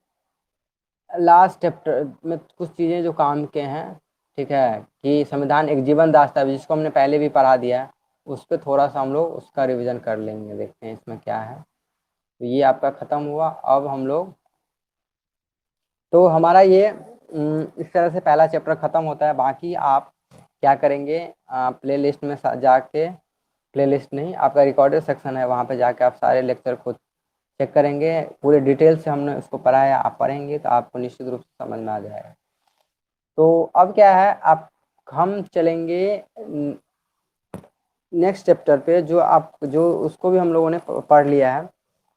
लास्ट चैप्टर में कुछ चीज़ें जो काम के हैं, ठीक है, कि संविधान एक जीवन दस्तावेज, जिसको हमने पहले भी पढ़ा दिया है, उस पर थोड़ा सा हम लोग उसका रिवीजन कर लेंगे, देखते हैं इसमें क्या है। तो ये आपका ख़त्म हुआ। अब हम लोग, तो हमारा ये इस तरह से पहला चैप्टर ख़त्म होता है। बाकी आप क्या करेंगे, प्ले लिस्ट में जाके, प्ले लिस्ट नहीं, आपका रिकॉर्डेड सेक्शन है, वहाँ पे जाके आप सारे लेक्चर को चेक करेंगे। पूरे डिटेल से हमने उसको पढ़ाया, आप पढ़ेंगे तो आपको निश्चित रूप से समझ में आ जाएगा। तो अब क्या है, आप, हम चलेंगे नेक्स्ट चैप्टर पे, जो आप, जो उसको भी हम लोगों ने पढ़ लिया है।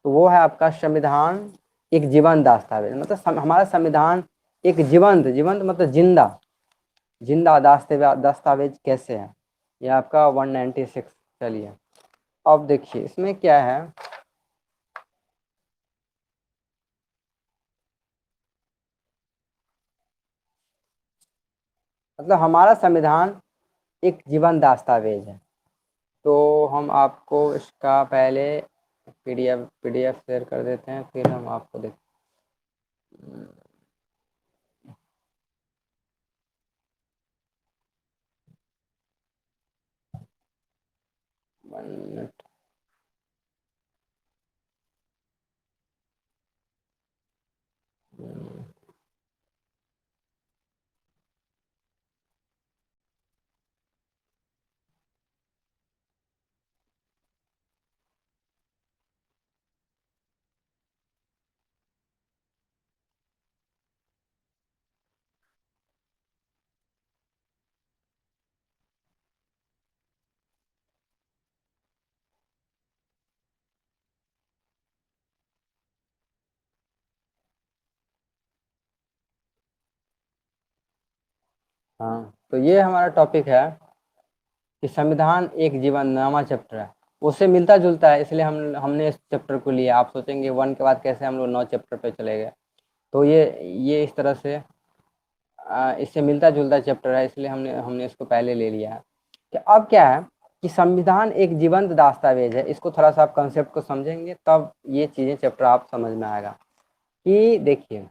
तो वो है आपका संविधान एक जीवंत दस्तावेज। मतलब हमारा संविधान एक जीवंत, जीवंत मतलब जिंदा, जिंदा दस्तावेज कैसे है, ये आपका 196। चलिए अब देखिए इसमें क्या है। मतलब हमारा संविधान एक जीवंत दस्तावेज है। तो हम आपको इसका पहले पीडीएफ शेयर कर देते हैं, फिर हम आपको देख, 1 मिनट। हाँ, तो ये हमारा टॉपिक है कि संविधान एक जीवन नामा चैप्टर है, उससे मिलता जुलता है, इसलिए हमने इस चैप्टर को लिया। आप सोचेंगे 1 के बाद कैसे हम लोग 9 चैप्टर पे चले गए, तो ये इस तरह से इससे मिलता जुलता चैप्टर है, इसलिए हमने हमने इसको पहले ले लिया है। कि अब क्या है कि संविधान एक जीवंत दस्तावेज है, इसको थोड़ा सा आप कंसेप्ट को समझेंगे तब ये चीज़ें चैप्टर आप समझ में आएगा। कि देखिए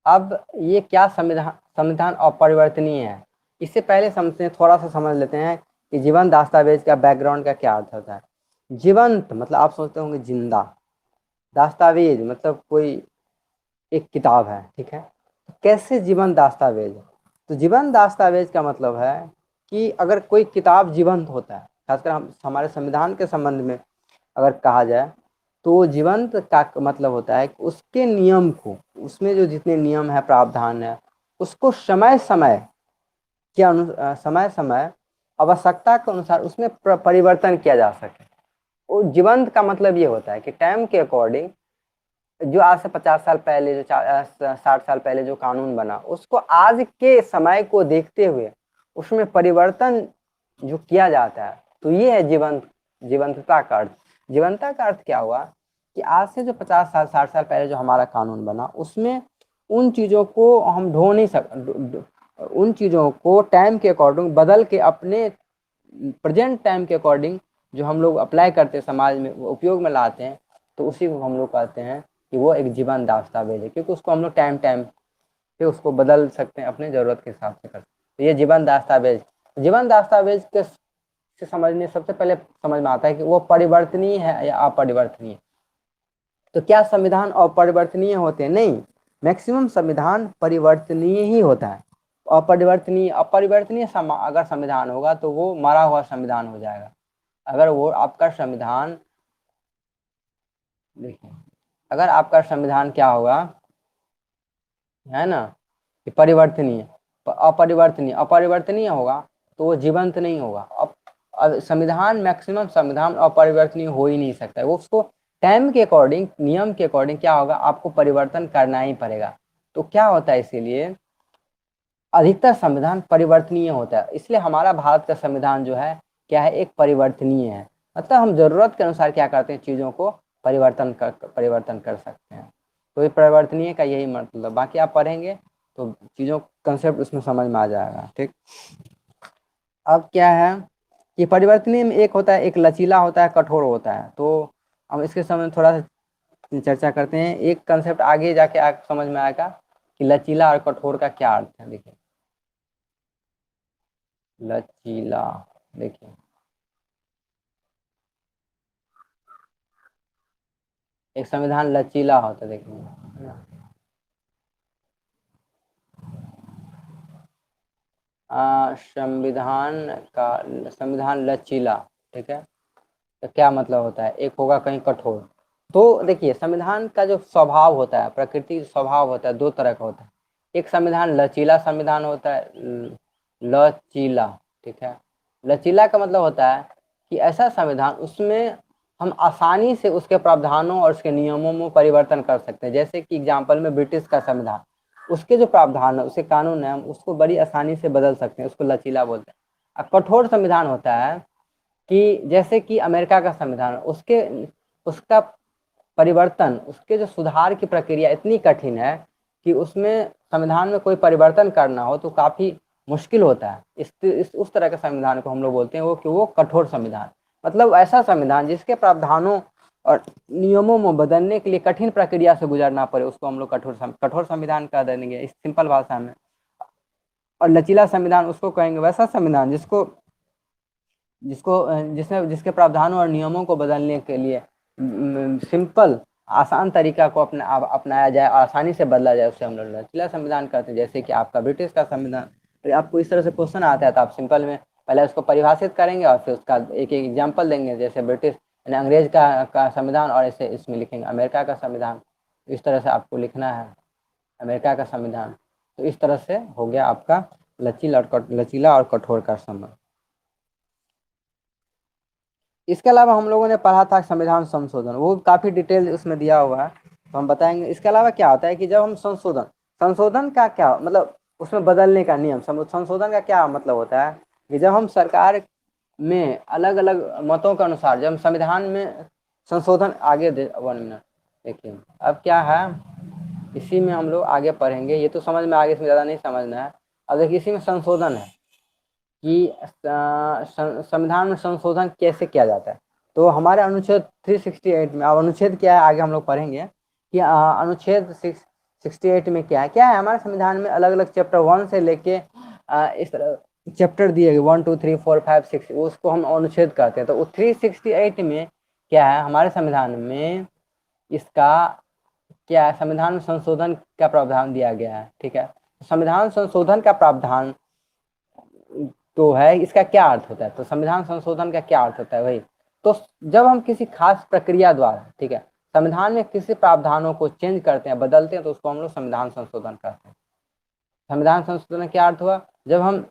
अब ये क्या संविधान संविधान अपरिवर्तनीय है, इससे पहले समझते थोड़ा सा समझ लेते हैं कि जीवंत दस्तावेज का बैकग्राउंड का क्या अर्थ होता है। जीवंत मतलब आप सोचते होंगे जिंदा, दस्तावेज मतलब कोई एक किताब है, ठीक है। तो कैसे जीवंत दस्तावेज? तो जीवंत दस्तावेज का मतलब है कि अगर कोई किताब जीवंत होता है, खासकर हम हमारे संविधान के संबंध में अगर कहा जाए, तो जीवंत का मतलब होता है कि उसके नियम को, उसमें जो जितने नियम है, प्रावधान है, उसको समय समय समय समय आवश्यकता के अनुसार उसमें परिवर्तन किया जा सके। और जीवंत का मतलब ये होता है कि टाइम के अकॉर्डिंग जो आज से 50 साल पहले, जो 60 साल पहले जो कानून बना, उसको आज के समय को देखते हुए उसमें परिवर्तन जो किया जाता है, तो ये है जीवंतता का अर्थ। जीवंतता का अर्थ क्या हुआ कि आज से जो 50 साल 60 साल पहले जो हमारा कानून बना, उसमें उन चीज़ों को हम ढो नहीं उन चीज़ों को टाइम के अकॉर्डिंग बदल के अपने प्रेजेंट टाइम के अकॉर्डिंग जो हम लोग अप्लाई करते हैं, समाज में उपयोग में लाते हैं, तो उसी को हम लोग कहते हैं कि वो एक जीवंत दस्तावेज है, क्योंकि उसको हम लोग टाइम टाइम पे उसको बदल सकते हैं, अपने ज़रूरत के हिसाब से कर सकते हैं। तो ये जीवंत दस्तावेज, जीवंत दस्तावेज के से समझने सबसे पहले समझ में आता है कि वो परिवर्तनीय है या अपरिवर्तनीय। तो क्या संविधान अपरिवर्तनीय होते हैं? नहीं, मैक्सिमम संविधान परिवर्तनीय ही होता है। अपरिवर्तनीय अपरिवर्तनीय अगर संविधान होगा तो वो मरा हुआ संविधान हो जाएगा। अगर वो आपका संविधान, देखिए, अगर आपका संविधान क्या होगा, है ना, कि परिवर्तनीय, अपरिवर्तनीय अपरिवर्तनीय होगा तो वो जीवंत नहीं होगा। अब संविधान, मैक्सिमम संविधान अपरिवर्तनीय हो ही नहीं सकता है। वो उसको टाइम के अकॉर्डिंग, नियम के अकॉर्डिंग क्या होगा, आपको परिवर्तन करना ही पड़ेगा। तो क्या होता है, इसीलिए अधिकतर संविधान परिवर्तनीय होता है। इसलिए हमारा भारत का संविधान जो है क्या है, एक परिवर्तनीय है। मतलब हम जरूरत के अनुसार क्या करते हैं, चीज़ों को परिवर्तन कर सकते हैं। तो ये परिवर्तनीय का यही मतलब, बाकी आप पढ़ेंगे तो चीज़ों कंसेप्ट उसमें समझ में आ जाएगा, ठीक। अब क्या है कि परिवर्तनीय में एक होता है, एक लचीला होता है, कठोर होता है। तो हम इसके समय थोड़ा सा चर्चा करते हैं। एक कंसेप्ट आगे जाके समझ में आएगा कि लचीला और कठोर का क्या अर्थ है। देखिए, लचीला, देखिए, एक संविधान लचीला होता है, देखिए, संविधान लचीला, ठीक है। तो क्या मतलब होता है, एक होगा कहीं कठोर। तो देखिए, संविधान का जो स्वभाव होता है, प्रकृति स्वभाव होता है, दो तरह का होता है। एक संविधान लचीला संविधान होता है, लचीला, ठीक है। लचीला का मतलब होता है कि ऐसा संविधान उसमें हम आसानी से उसके प्रावधानों और उसके नियमों में परिवर्तन कर सकते हैं। जैसे कि एग्जाम्पल में ब्रिटिश का संविधान, उसके जो प्रावधान है, उसके कानून है, हम उसको बड़ी आसानी से बदल सकते हैं, उसको लचीला बोलते हैं। अब कठोर संविधान होता है कि जैसे कि अमेरिका का संविधान, उसके उसका परिवर्तन, उसके जो सुधार की प्रक्रिया इतनी कठिन है कि उसमें संविधान में कोई परिवर्तन करना हो तो काफ़ी मुश्किल होता है। उस तरह के संविधान को हम लोग बोलते हैं वो कठोर संविधान। मतलब ऐसा संविधान जिसके प्रावधानों और नियमों में बदलने के लिए कठिन प्रक्रिया से गुजरना पड़े, उसको हम लोग कठोर संविधान कह देंगे इस सिंपल भाषा में। और लचीला संविधान उसको कहेंगे वैसा संविधान जिसको जिसको जिसके प्रावधानों और नियमों को बदलने के लिए सिंपल आसान तरीका को अपनाया जाए, आसानी से बदला जाए, उससे हम लोग लचीला संविधान करते हैं। जैसे कि आपका ब्रिटिश का संविधान, आपको इस तरह से क्वेश्चन आता है तो आप सिंपल में पहले उसको परिभाषित करेंगे और फिर उसका एक एक एग्जाम्पल देंगे। जैसे ब्रिटिश यानी अंग्रेज का संविधान, और ऐसे इसमें लिखेंगे अमेरिका का संविधान। इस तरह से आपको लिखना है अमेरिका का संविधान। तो इस तरह से हो गया आपका लचीला और कठोर का संबंध। इसके अलावा हम लोगों ने पढ़ा था संविधान संशोधन, वो काफ़ी डिटेल उसमें दिया हुआ है, तो हम बताएंगे। इसके अलावा क्या होता है कि जब हम संशोधन, संशोधन का क्या मतलब, उसमें बदलने का नियम, संशोधन का क्या मतलब होता है कि जब हम सरकार में अलग अलग मतों के अनुसार जब हम संविधान में संशोधन आगे 1 मिनट देखिए, अब क्या है, इसी में हम लोग आगे पढ़ेंगे। ये तो समझ में आगे, इसमें ज़्यादा नहीं समझना है। अब देखिए, इसी में संशोधन है कि संविधान में संशोधन कैसे किया जाता है। तो हमारे अनुच्छेद 368 में, अब अनुच्छेद क्या है आगे हम लोग पढ़ेंगे कि अनुच्छेद 68 में क्या है हमारे संविधान में अलग अलग चैप्टर 1 से लेके इस तरह चैप्टर दिए गए 1 2 3 4 5 6, उसको हम अनुच्छेद कहते हैं। तो 368 में क्या है हमारे संविधान में, इसका क्या है, संविधान में संशोधन का प्रावधान दिया गया है। ठीक है, संविधान संशोधन का प्रावधान तो है, इसका क्या अर्थ होता है, तो संविधान संशोधन का क्या अर्थ होता है वही। तो जब हम किसी खास प्रक्रिया द्वारा, ठीक है, संविधान में किसी प्रावधानों को चेंज करते हैं, बदलते हैं, तो उसको हम लोग संविधान संशोधन कहते हैं। संविधान संशोधन का क्या अर्थ हुआ, जब हम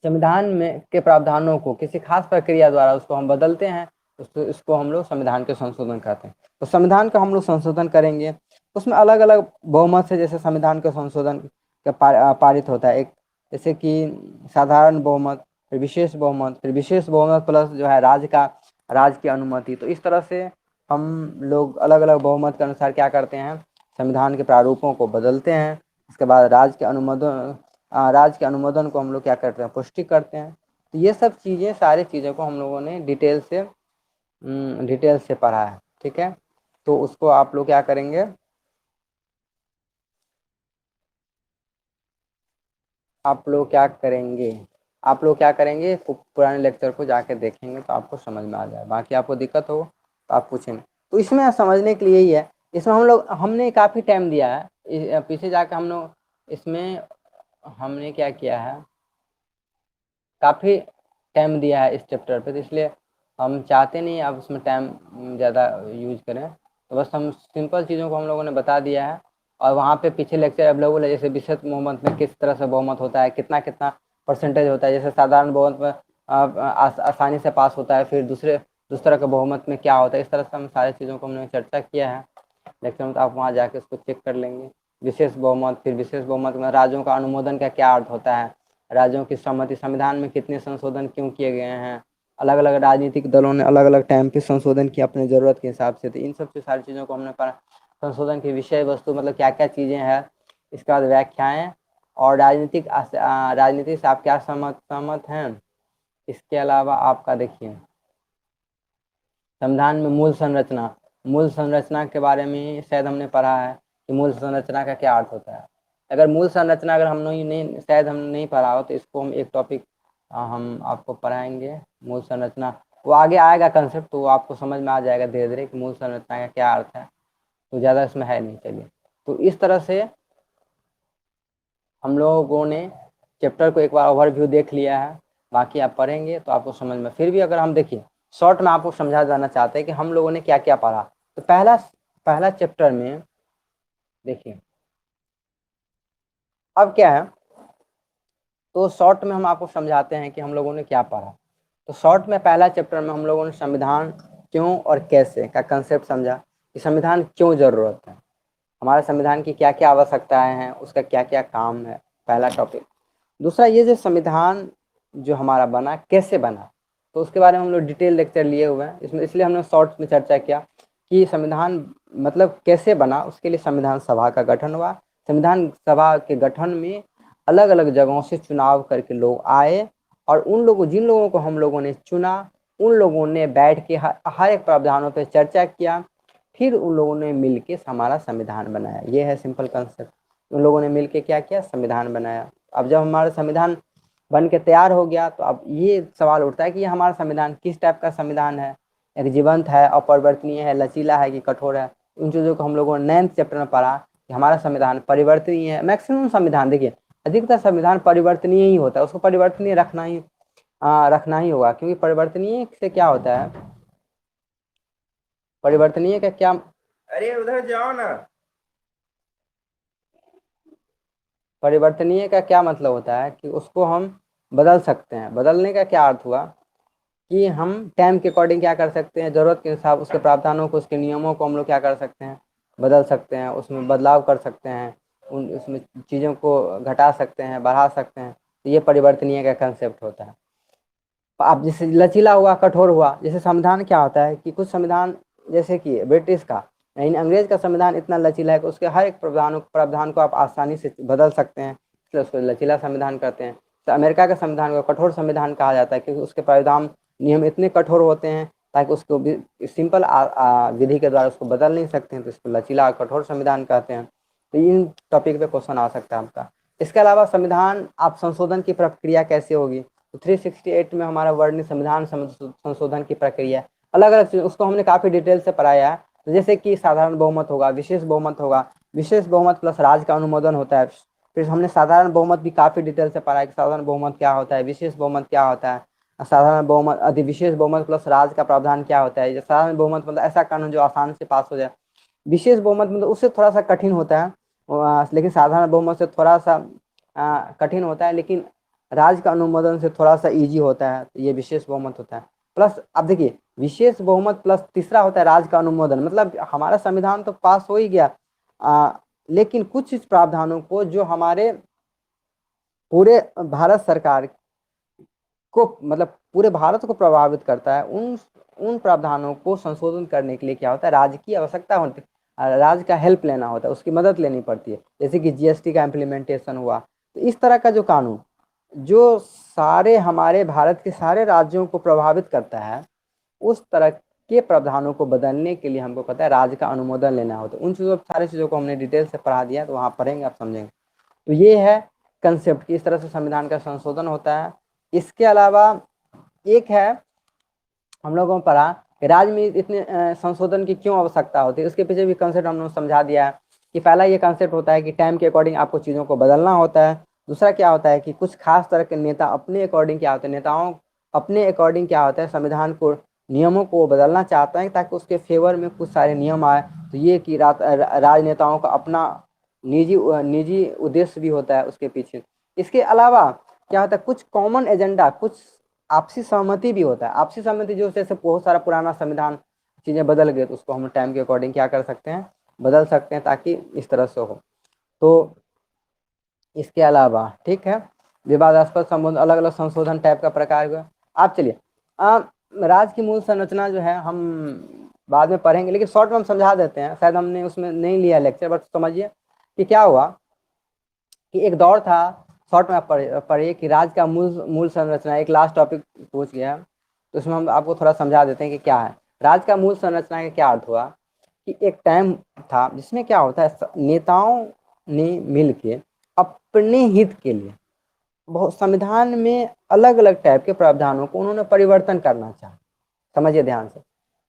संविधान में के प्रावधानों को किसी खास प्रक्रिया द्वारा उसको हम बदलते हैं, उसको हम लोग संविधान के संशोधन कहते हैं। तो संविधान का हम लोग संशोधन करेंगे, उसमें अलग अलग बहुमत से जैसे संविधान का संशोधन पारित होता है। एक जैसे कि साधारण बहुमत, फिर विशेष बहुमत, फिर विशेष बहुमत प्लस जो है राज्य की अनुमति। तो इस तरह से हम लोग अलग अलग बहुमत के अनुसार क्या करते हैं, संविधान के प्रारूपों को बदलते हैं। इसके बाद राज्य के अनुमोदन को हम लोग क्या करते हैं, पुष्टि करते हैं। तो ये सब चीज़ें, सारी चीज़ों को हम लोगों ने डिटेल से पढ़ा है। ठीक है, तो उसको आप लोग क्या करेंगे, पुराने लेक्चर को जाके देखेंगे तो आपको समझ में आ जाए। बाकी आपको दिक्कत हो तो आप पूछेंगे। तो इसमें समझने के लिए ही है, इसमें हमने काफ़ी टाइम दिया है, पीछे जाकर हम लोग इसमें हमने क्या किया है, काफ़ी टाइम दिया है इस चैप्टर पे, तो इसलिए हम चाहते नहीं अब उसमें टाइम ज़्यादा यूज करें। तो बस हम सिंपल चीज़ों को हम लोगों ने बता दिया है। और वहाँ पे पीछे लेक्चर अवेलेबल है, जैसे विशेष बहुमत में किस तरह से बहुमत होता है, कितना कितना परसेंटेज होता है। जैसे साधारण बहुमत में आसानी से पास होता है, फिर दूसरे तरह के बहुमत में क्या होता है। इस तरह से हम सारी चीज़ों को हमने चर्चा किया है लेक्चर में, तो आप वहाँ जाके उसको चेक कर लेंगे। विशेष बहुमत, फिर विशेष बहुमत में राज्यों का अनुमोदन का क्या अर्थ होता है, राज्यों की सहमति, संविधान में कितने संशोधन क्यों किए गए हैं, अलग अलग राजनीतिक दलों ने अलग अलग टाइम पे संशोधन किया अपने ज़रूरत के हिसाब से। तो इन सब सारी चीज़ों को हमने पढ़ा। संशोधन की विषय वस्तु मतलब क्या क्या चीज़ें हैं, इसके बाद व्याख्याएं, और राजनीति से आप क्या सहमत हैं। इसके अलावा आपका देखिए संविधान में मूल संरचना के बारे में शायद हमने पढ़ा है कि मूल संरचना का क्या अर्थ होता है। अगर मूल संरचना अगर हम नहीं शायद हमने नहीं पढ़ा हो तो इसको हम एक टॉपिक हम आपको पढ़ाएंगे। मूल संरचना वो आगे आएगा कंसेप्ट, तो वो आपको समझ में आ जाएगा धीरे धीरे कि मूल संरचना का क्या अर्थ है। तो ज़्यादा इसमें है नहीं। चलिए, तो इस तरह से हम लोगों ने चैप्टर को एक बार ओवरव्यू देख लिया है। बाकी आप पढ़ेंगे तो आपको समझ में, फिर भी अगर हम देखिए शॉर्ट में आपको समझा जाना चाहते हैं कि हम लोगों ने क्या क्या पढ़ा। तो पहला चैप्टर में देखिए अब क्या है, तो शॉर्ट में हम आपको समझाते हैं कि हम लोगों ने क्या पढ़ा। तो शॉर्ट में पहला चैप्टर में हम लोगों ने संविधान क्यों और कैसे का कंसेप्ट समझा, कि संविधान क्यों ज़रूरत है, हमारे संविधान की क्या क्या आवश्यकताएं हैं, उसका क्या क्या काम है, पहला टॉपिक। दूसरा, ये जो संविधान जो हमारा बना कैसे बना, तो उसके बारे में हम लोग डिटेल लेक्चर लिए हुए हैं इसमें, इसलिए हमने शॉर्ट में चर्चा किया कि संविधान मतलब कैसे बना। उसके लिए संविधान सभा का गठन हुआ। संविधान सभा के गठन में अलग अलग जगहों से चुनाव करके लोग आए, और जिन लोगों को हम लोगों ने चुना, उन लोगों ने बैठ के हर एक प्रावधानों पर चर्चा किया, फिर उन लोगों ने मिल के हमारा संविधान बनाया। ये है सिंपल कंसेप्ट। उन लोगों ने मिल के क्या किया, संविधान बनाया। अब जब हमारा संविधान बन के तैयार हो गया, तो अब ये सवाल उठता है कि ये हमारा संविधान किस टाइप का संविधान है, एक जीवंत है, अपरिवर्तनीय है, लचीला है कि कठोर है। उन चीज़ों को हम लोगों ने 9th चैप्टर में पढ़ा कि हमारा संविधान परिवर्तनीय है। मैक्सिमम संविधान देखिए, अधिकतर संविधान परिवर्तनीय ही होता है, उसको परिवर्तनीय रखना ही होगा, क्योंकि परिवर्तनीय से क्या होता है, परिवर्तनीय का क्या, अरे उधर जाओ ना। परिवर्तनीय का क्या मतलब होता है कि उसको हम बदल सकते हैं। बदलने का क्या अर्थ हुआ कि हम टाइम के अकॉर्डिंग क्या कर सकते हैं, ज़रूरत के हिसाब उसके प्रावधानों को, उसके नियमों को हम लोग क्या कर सकते हैं, बदल सकते हैं, उसमें बदलाव कर सकते हैं, उसमें चीज़ों को घटा सकते हैं, बढ़ा सकते हैं। तो ये परिवर्तनीय का कंसेप्ट होता है। अब जैसे लचीला हुआ, कठोर हुआ, जैसे संविधान क्या होता है कि कुछ संविधान जैसे कि ब्रिटिश का, यानी अंग्रेज का संविधान इतना लचीला है कि उसके हर एक प्रावधान को आप आसानी से बदल सकते हैं, इसलिए उसको लचीला संविधान कहते हैं। तो अमेरिका का संविधान को कठोर संविधान कहा जाता है, क्योंकि उसके प्रावधान नियम इतने कठोर होते हैं ताकि उसको सिंपल विधि के द्वारा उसको बदल नहीं सकते हैं, तो इसको लचीला और कठोर संविधान कहते हैं। तो इन टॉपिक पे क्वेश्चन आ सकता है आपका। इसके अलावा संविधान आप संशोधन की प्रक्रिया कैसे होगी, तो 368 में हमारा वर्णित संविधान संशोधन की प्रक्रिया अलग अलग चीज, उसको हमने काफी डिटेल से पढ़ाया है। तो जैसे कि साधारण बहुमत होगा, विशेष बहुमत होगा, विशेष बहुमत प्लस राज्य का अनुमोदन होता है। फिर हमने साधारण बहुमत भी काफी डिटेल से पढ़ा है कि साधारण बहुमत क्या होता है, विशेष बहुमत क्या होता है, साधारण बहुमत अधिविशेष बहुमत प्लस राज्य का प्रावधान क्या होता है। साधारण बहुमत मतलब ऐसा कानून जो आसान से पास हो जाए, विशेष बहुमत मतलब उससे थोड़ा सा कठिन होता है, लेकिन साधारण बहुमत से थोड़ा सा कठिन होता है, लेकिन राज्य का अनुमोदन से थोड़ा सा इजी होता है, तो ये विशेष बहुमत होता है। प्लस अब देखिए, विशेष बहुमत प्लस तीसरा होता है राज्य का अनुमोदन, मतलब हमारा संविधान तो पास हो ही गया, लेकिन कुछ इस प्रावधानों को जो हमारे पूरे भारत सरकार को मतलब पूरे भारत को प्रभावित करता है, उन उन प्रावधानों को संशोधन करने के लिए क्या होता है, राज्य की आवश्यकता होती है, राज्य का हेल्प लेना होता है, उसकी मदद लेनी पड़ती है। जैसे कि जीएसटी का इम्प्लीमेंटेशन हुआ, तो इस तरह का जो कानून जो सारे हमारे भारत के सारे राज्यों को प्रभावित करता है, उस तरह के प्रावधानों को बदलने के लिए हमको पता है राज्य का अनुमोदन लेना होता है। उन चीज़ों सारी चीज़ों को हमने डिटेल से पढ़ा दिया, तो वहाँ पढ़ेंगे आप समझेंगे। तो ये है कंसेप्ट कि इस तरह से संविधान का संशोधन होता है। इसके अलावा एक है, हम लोगों को पढ़ा कि राज्य में इतने संशोधन की क्यों आवश्यकता होती है, उसके पीछे भी कंसेप्ट हमने समझा दिया है। कि पहला ये कंसेप्ट होता है कि टाइम के अकॉर्डिंग आपको चीज़ों को बदलना होता है। दूसरा क्या होता है कि कुछ खास तरह के नेता अपने अकॉर्डिंग क्या होते हैं, नेताओं अपने अकॉर्डिंग क्या होता है, संविधान को नियमों को बदलना चाहते हैं ताकि उसके फेवर में कुछ सारे नियम आए। तो ये कि राजनेताओं का अपना निजी उद्देश्य भी होता है उसके पीछे। इसके अलावा क्या होता है, कुछ कॉमन एजेंडा, कुछ आपसी सहमति भी होता है। आपसी सहमति जो जैसे बहुत सारा पुराना संविधान चीज़ें बदल गए, तो उसको हम टाइम के अकॉर्डिंग क्या कर सकते हैं, बदल सकते हैं, ताकि इस तरह से हो। तो इसके अलावा ठीक है, विवादास्पद संबंध अलग अलग संशोधन टाइप का प्रकार हुआ। आप चलिए राज्य की मूल संरचना जो है हम बाद में पढ़ेंगे, लेकिन शॉर्ट में हम समझा देते हैं, शायद हमने उसमें नहीं लिया लेक्चर, बट समझिए कि क्या हुआ कि एक दौर था, शॉर्ट में आप पढ़िए कि राज्य का मूल संरचना, एक लास्ट टॉपिक पूछ गया, तो उसमें हम आपको थोड़ा समझा देते हैं कि क्या है राज्य का मूल संरचना का क्या अर्थ हुआ। कि एक टाइम था जिसमें क्या होता है, नेताओं ने मिलके अपने हित के लिए बहुत संविधान में अलग अलग टाइप के प्रावधानों को उन्होंने परिवर्तन करना चाहा। समझिए ध्यान से,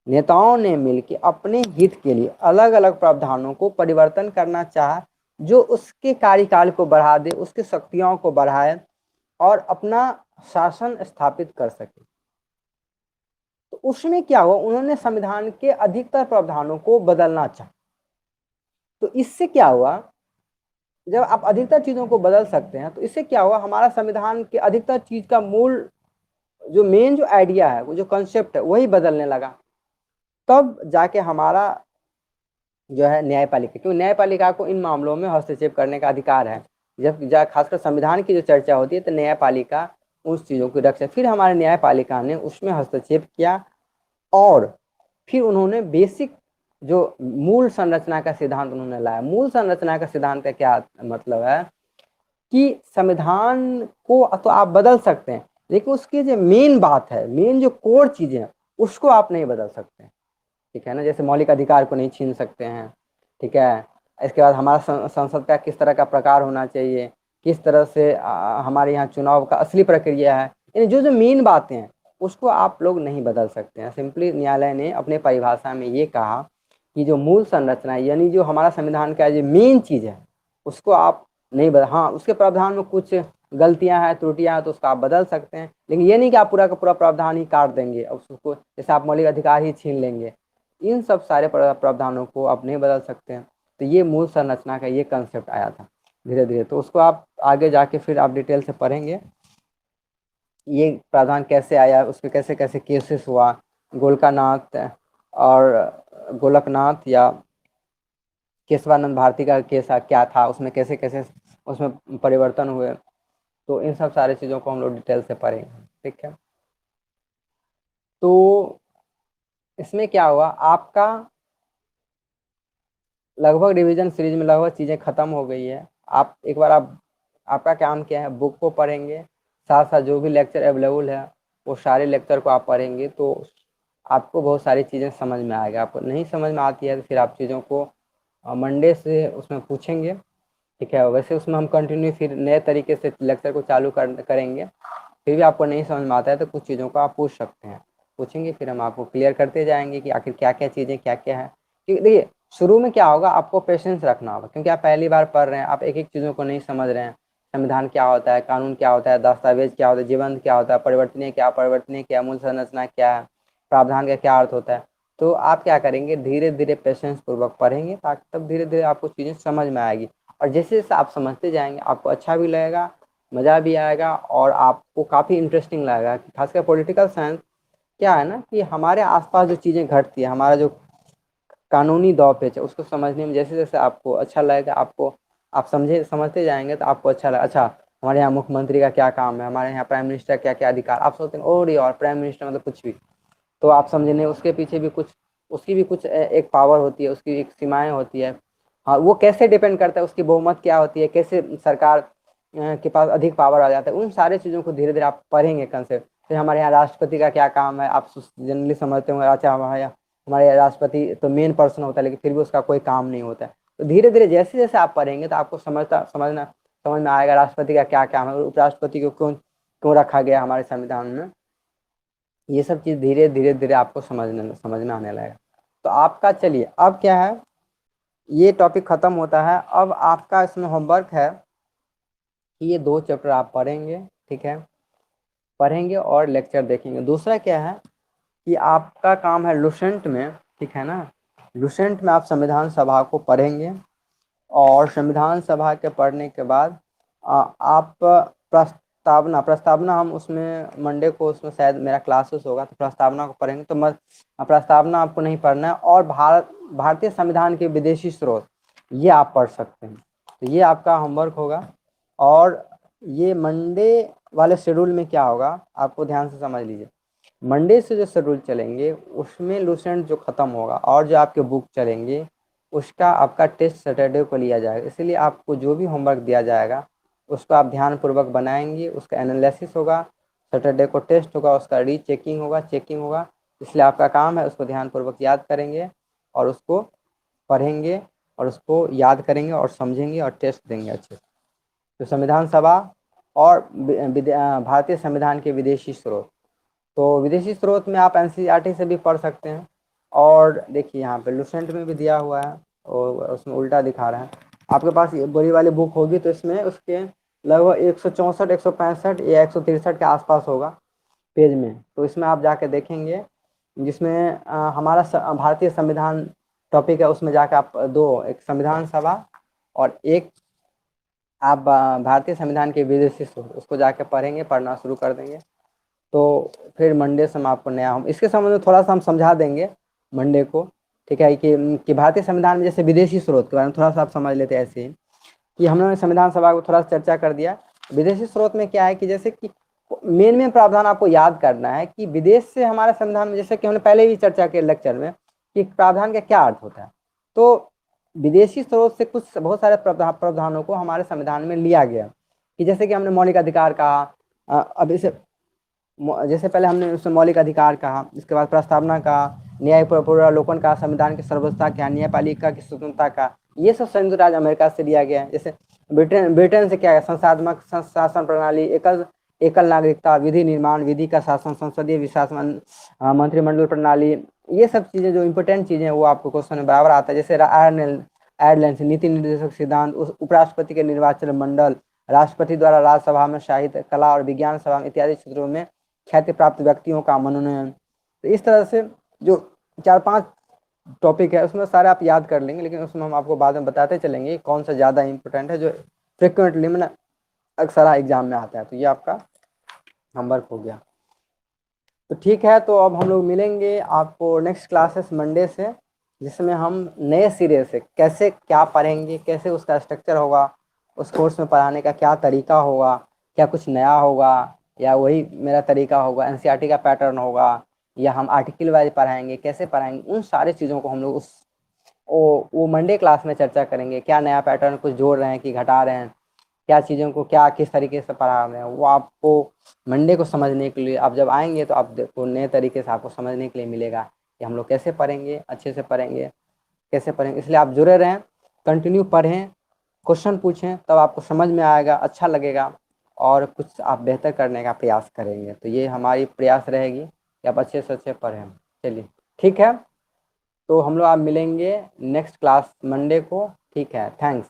नेताओं ने मिलकर अपने हित के लिए अलग अलग प्रावधानों को परिवर्तन करना चाहा, जो उसके कार्यकाल को बढ़ा दे, उसकी शक्तियों को बढ़ाए और अपना शासन स्थापित कर सके। तो उसमें क्या हुआ, उन्होंने संविधान के अधिकतर प्रावधानों को बदलना चाहा। तो इससे क्या हुआ, जब आप अधिकतर चीजों को बदल सकते हैं, तो इससे क्या हुआ, हमारा संविधान के अधिकतर चीज का मूल जो मेन जो आइडिया है, वो जो कंसेप्ट है, वही बदलने लगा। तब जाके हमारा जो है न्यायपालिका, क्योंकि न्यायपालिका को इन मामलों में हस्तक्षेप करने का अधिकार है। जब खासकर संविधान की जो चर्चा होती है, तो न्यायपालिका उस चीज़ों की रक्षा, फिर हमारे न्यायपालिका ने उसमें हस्तक्षेप किया और फिर उन्होंने बेसिक जो मूल संरचना का सिद्धांत उन्होंने लाया। मूल संरचना का सिद्धांत का क्या मतलब है कि संविधान को तो आप बदल सकते हैं, लेकिन उसकी जो मेन बात है, मेन जो कोर चीजें हैं, उसको आप नहीं बदल सकते। ठीक है ना, जैसे मौलिक अधिकार को नहीं छीन सकते हैं। ठीक है, इसके बाद हमारा संसद का किस तरह का प्रकार होना चाहिए, किस तरह से हमारे यहाँ चुनाव का असली प्रक्रिया है, यानी जो जो मेन बातें हैं उसको आप लोग नहीं बदल सकते हैं। सिंपली न्यायालय ने अपने परिभाषा में ये कहा कि जो मूल संरचना है, यानी जो हमारा संविधान का जो मेन चीज है, उसको आप नहीं बदल, हाँ उसके प्रावधान में कुछ गलतियां हैं, त्रुटियां हैं, तो उसको आप बदल सकते हैं, लेकिन ये नहीं कि आप पूरा का पूरा प्रावधान ही काट देंगे और उसको जैसे आप मौलिक अधिकार ही छीन लेंगे। इन सब सारे प्रावधानों को आप नहीं बदल सकते हैं। तो ये मूल संरचना का ये कंसेप्ट आया था धीरे धीरे, तो उसको आप आगे जाके फिर आप डिटेल से पढ़ेंगे ये प्रावधान कैसे आया, उसके कैसे कैसे केसेस हुआ, गोलकानाथ और गोलकनाथ या केशवानंद भारती का केस क्या था, उसमें कैसे कैसे उसमें परिवर्तन हुए। तो इन सब सारी चीज़ों को हम लोग डिटेल से पढ़ेंगे। ठीक है, तो इसमें क्या हुआ, आपका लगभग रिवीजन सीरीज में लगभग चीज़ें ख़त्म हो गई है। आप एक बार आपका काम क्या है, बुक को पढ़ेंगे, साथ साथ जो भी लेक्चर अवेलेबल है वो सारे लेक्चर को आप पढ़ेंगे, तो आपको बहुत सारी चीज़ें समझ में आएगा। आपको नहीं समझ में आती है तो फिर आप चीज़ों को मंडे से उसमें पूछेंगे, ठीक है। वैसे उसमें हम कंटिन्यू फिर नए तरीके से लेक्चर को चालू करेंगे। फिर भी आपको नहीं समझ में आता है तो कुछ चीज़ों को आप पूछ सकते हैं, पूछेंगे, फिर हम आपको क्लियर करते जाएंगे कि आखिर क्या क्या चीज़ें क्या क्या है। क्योंकि देखिए शुरू में क्या होगा, आपको पेशेंस रखना होगा, क्योंकि आप पहली बार पढ़ रहे हैं, आप एक एक चीज़ों को नहीं समझ रहे हैं। संविधान क्या होता है, कानून क्या होता है, दस्तावेज क्या होता है, जीवन क्या होता है, परिवर्तनीय क्या, मूल संरचना क्या है, प्रावधान का क्या अर्थ होता है। तो आप क्या करेंगे, धीरे धीरे पेशेंस पूर्वक पढ़ेंगे, ताकि तब धीरे धीरे आपको चीज़ें समझ में आएगी। और जैसे जैसे आप समझते जाएंगे आपको अच्छा भी लगेगा, मज़ा भी आएगा, और आपको काफ़ी इंटरेस्टिंग लगेगा। खासकर पॉलिटिकल साइंस क्या है ना, कि हमारे आसपास जो चीज़ें घटती है, हमारा जो कानूनी दाव पेच है, उसको समझने में जैसे जैसे आपको अच्छा लगेगा, आपको आप समझते जाएंगे तो आपको अच्छा लगा। अच्छा, हमारे यहाँ मुख्यमंत्री का क्या काम है, हमारे यहाँ प्राइम मिनिस्टर क्या क्या अधिकार, आप सोचते हैं और ये और प्राइम मिनिस्टर मतलब कुछ भी, तो आप समझे नहीं, उसके पीछे भी कुछ, उसकी भी कुछ एक पावर होती है, उसकी एक सीमाएं होती है। हाँ, वो कैसे डिपेंड करता है, उसकी बहुमत क्या होती है, कैसे सरकार के पास अधिक पावर आ जाता है, उन सारे चीज़ों को धीरे धीरे आप पढ़ेंगे कंसेप्ट। फिर हमारे यहाँ राष्ट्रपति का क्या काम है, आप जनरली समझते होंगे, अच्छा हमारे यहाँ राष्ट्रपति तो मेन पर्सन होता है, लेकिन फिर भी उसका कोई काम नहीं होता है। तो धीरे धीरे जैसे जैसे आप पढ़ेंगे तो आपको समझ में आएगा राष्ट्रपति का क्या काम है, और उपराष्ट्रपति को क्यों क्यों रखा गया हमारे संविधान में। ये सब चीज़ धीरे धीरे धीरे आपको समझ में आने लगेगा। तो आपका चलिए, अब क्या है, ये टॉपिक खत्म होता है। अब आपका इसमें होमवर्क है कि ये 2 चैप्टर आप पढ़ेंगे, ठीक है, पढ़ेंगे और लेक्चर देखेंगे। दूसरा क्या है कि आपका काम है लुसेंट में, ठीक है ना, लुसेंट में आप संविधान सभा को पढ़ेंगे, और संविधान सभा के पढ़ने के बाद आप प्रस्तावना प्रस्तावना हम उसमें मंडे को उसमें शायद मेरा क्लासेस होगा, तो प्रस्तावना को पढ़ेंगे। तो प्रस्तावना आपको नहीं पढ़ना है, और भारतीय संविधान के विदेशी स्रोत ये आप पढ़ सकते हैं। तो ये आपका होमवर्क होगा। और ये मंडे वाले शेड्यूल में क्या होगा, आपको ध्यान से समझ लीजिए। मंडे से जो शेड्यूल चलेंगे उसमें लुसेंट जो ख़त्म होगा, और जो आपके बुक चलेंगे उसका आपका टेस्ट सैटरडे को लिया जाएगा। इसलिए आपको जो भी होमवर्क दिया जाएगा उसको आप ध्यानपूर्वक बनाएंगे, उसका एनालिसिस होगा, सैटरडे को टेस्ट होगा, उसका रीचेकिंग होगा, चेकिंग होगा। इसलिए आपका काम है उसको ध्यानपूर्वक याद करेंगे, और उसको पढ़ेंगे, और उसको याद करेंगे और समझेंगे, और टेस्ट देंगे अच्छे से। तो संविधान सभा और भारतीय संविधान के विदेशी स्रोत, तो विदेशी स्रोत में आप एनसीईआरटी से भी पढ़ सकते हैं। और देखिए यहाँ पे लुसेंट में भी दिया हुआ है, और उसमें उल्टा दिखा रहा है। आपके पास ये बड़ी वाली बुक होगी तो इसमें उसके लगभग 164 165 या 163 के आसपास होगा पेज में। तो इसमें आप जाके देखेंगे, जिसमें हमारा भारतीय संविधान टॉपिक है, उसमें जाकर आप दो, एक संविधान सभा और एक आप भारतीय संविधान के विदेशी स्रोत, उसको जाके पढ़ेंगे, पढ़ना शुरू कर देंगे। तो फिर मंडे से हम आपको नया, हम इसके संबंध में थोड़ा सा हम समझा देंगे मंडे को, ठीक है, कि भारतीय संविधान में जैसे विदेशी स्रोत के बारे में थोड़ा सा आप समझ लेते हैं। ऐसे ही कि हम लोगों ने संविधान सभा को थोड़ा सा चर्चा कर दिया। विदेशी स्रोत में क्या है कि जैसे कि मेन प्रावधान आपको याद करना है कि विदेश से हमारे संविधान में, जैसे कि हमने पहले भी चर्चा किया लेक्चर में, कि प्रावधान का क्या अर्थ होता है। तो विदेशी स्रोत से कुछ बहुत सारे प्रावधानों को हमारे संविधान में लिया गया, कि जैसे कि हमने मौलिक अधिकार कहा, अब इसे जैसे पहले हमने उसमें मौलिक अधिकार कहा, इसके बाद प्रस्तावना का, न्याय पुनरावलोकन का, संविधान की सर्वोच्चता का, न्यायपालिका की स्वतंत्रता का, ये सब संयुक्त राज्य अमेरिका से लिया गया है। जैसे ब्रिटेन से क्या है, संस्थात्मक शासन प्रणाली, एकल एकल नागरिकता, विधि निर्माण, विधि का शासन, संसदीय विशासन, मंत्रिमंडल प्रणाली, ये सब चीज़ें जो इंपॉर्टेंट चीज़ें हैं वो आपको क्वेश्चन में बराबर आता है। जैसे आयरलैंड से नीति निर्देशक सिद्धांत, उपराष्ट्रपति के निर्वाचन मंडल, राष्ट्रपति द्वारा राज्यसभा में, साहित्य, कला और विज्ञान सभा इत्यादि क्षेत्रों में ख्याति प्राप्त व्यक्तियों का मनोनयन। तो इस तरह से जो 4-5 टॉपिक है उसमें सारे आप याद कर लेंगे, लेकिन उसमें हम आपको बाद में बताते चलेंगे कौन सा ज़्यादा इंपॉर्टेंट है, जो फ्रिक्वेंटली मैंने अक्सर एग्जाम में आता है। तो ये आपका होमवर्क हो गया। तो ठीक है, तो अब हम लोग मिलेंगे आपको नेक्स्ट क्लासेस मंडे से, जिसमें हम नए सिरे से कैसे क्या पढ़ेंगे, कैसे उसका स्ट्रक्चर होगा, उस कोर्स में पढ़ाने का क्या तरीका होगा, क्या कुछ नया होगा, या वही मेरा तरीका होगा, एनसीईआरटी का पैटर्न होगा, या हम आर्टिकल वाइज पढ़ाएंगे, कैसे पढ़ाएंगे, उन सारी चीज़ों को हम लोग उस वो मंडे क्लास में चर्चा करेंगे। क्या नया पैटर्न कुछ जोड़ रहे हैं कि घटा रहे हैं, क्या चीज़ों को क्या किस तरीके से पढ़ा रहे हैं, वो आपको मंडे को समझने के लिए, आप जब आएंगे तो आप देखो नए तरीके से आपको समझने के लिए मिलेगा कि हम लोग कैसे पढ़ेंगे, अच्छे से पढ़ेंगे, कैसे पढ़ेंगे। इसलिए आप जुड़े रहें। कंटिन्यू पढ़ें, क्वेश्चन पूछें, तब आपको समझ में आएगा, अच्छा लगेगा और कुछ आप बेहतर करने का प्रयास करेंगे। तो ये हमारी प्रयास रहेगी कि आप अच्छे से अच्छे पढ़ें। चलिए ठीक है, तो हम लोग आप मिलेंगे नेक्स्ट क्लास मंडे को। ठीक है, थैंक्स।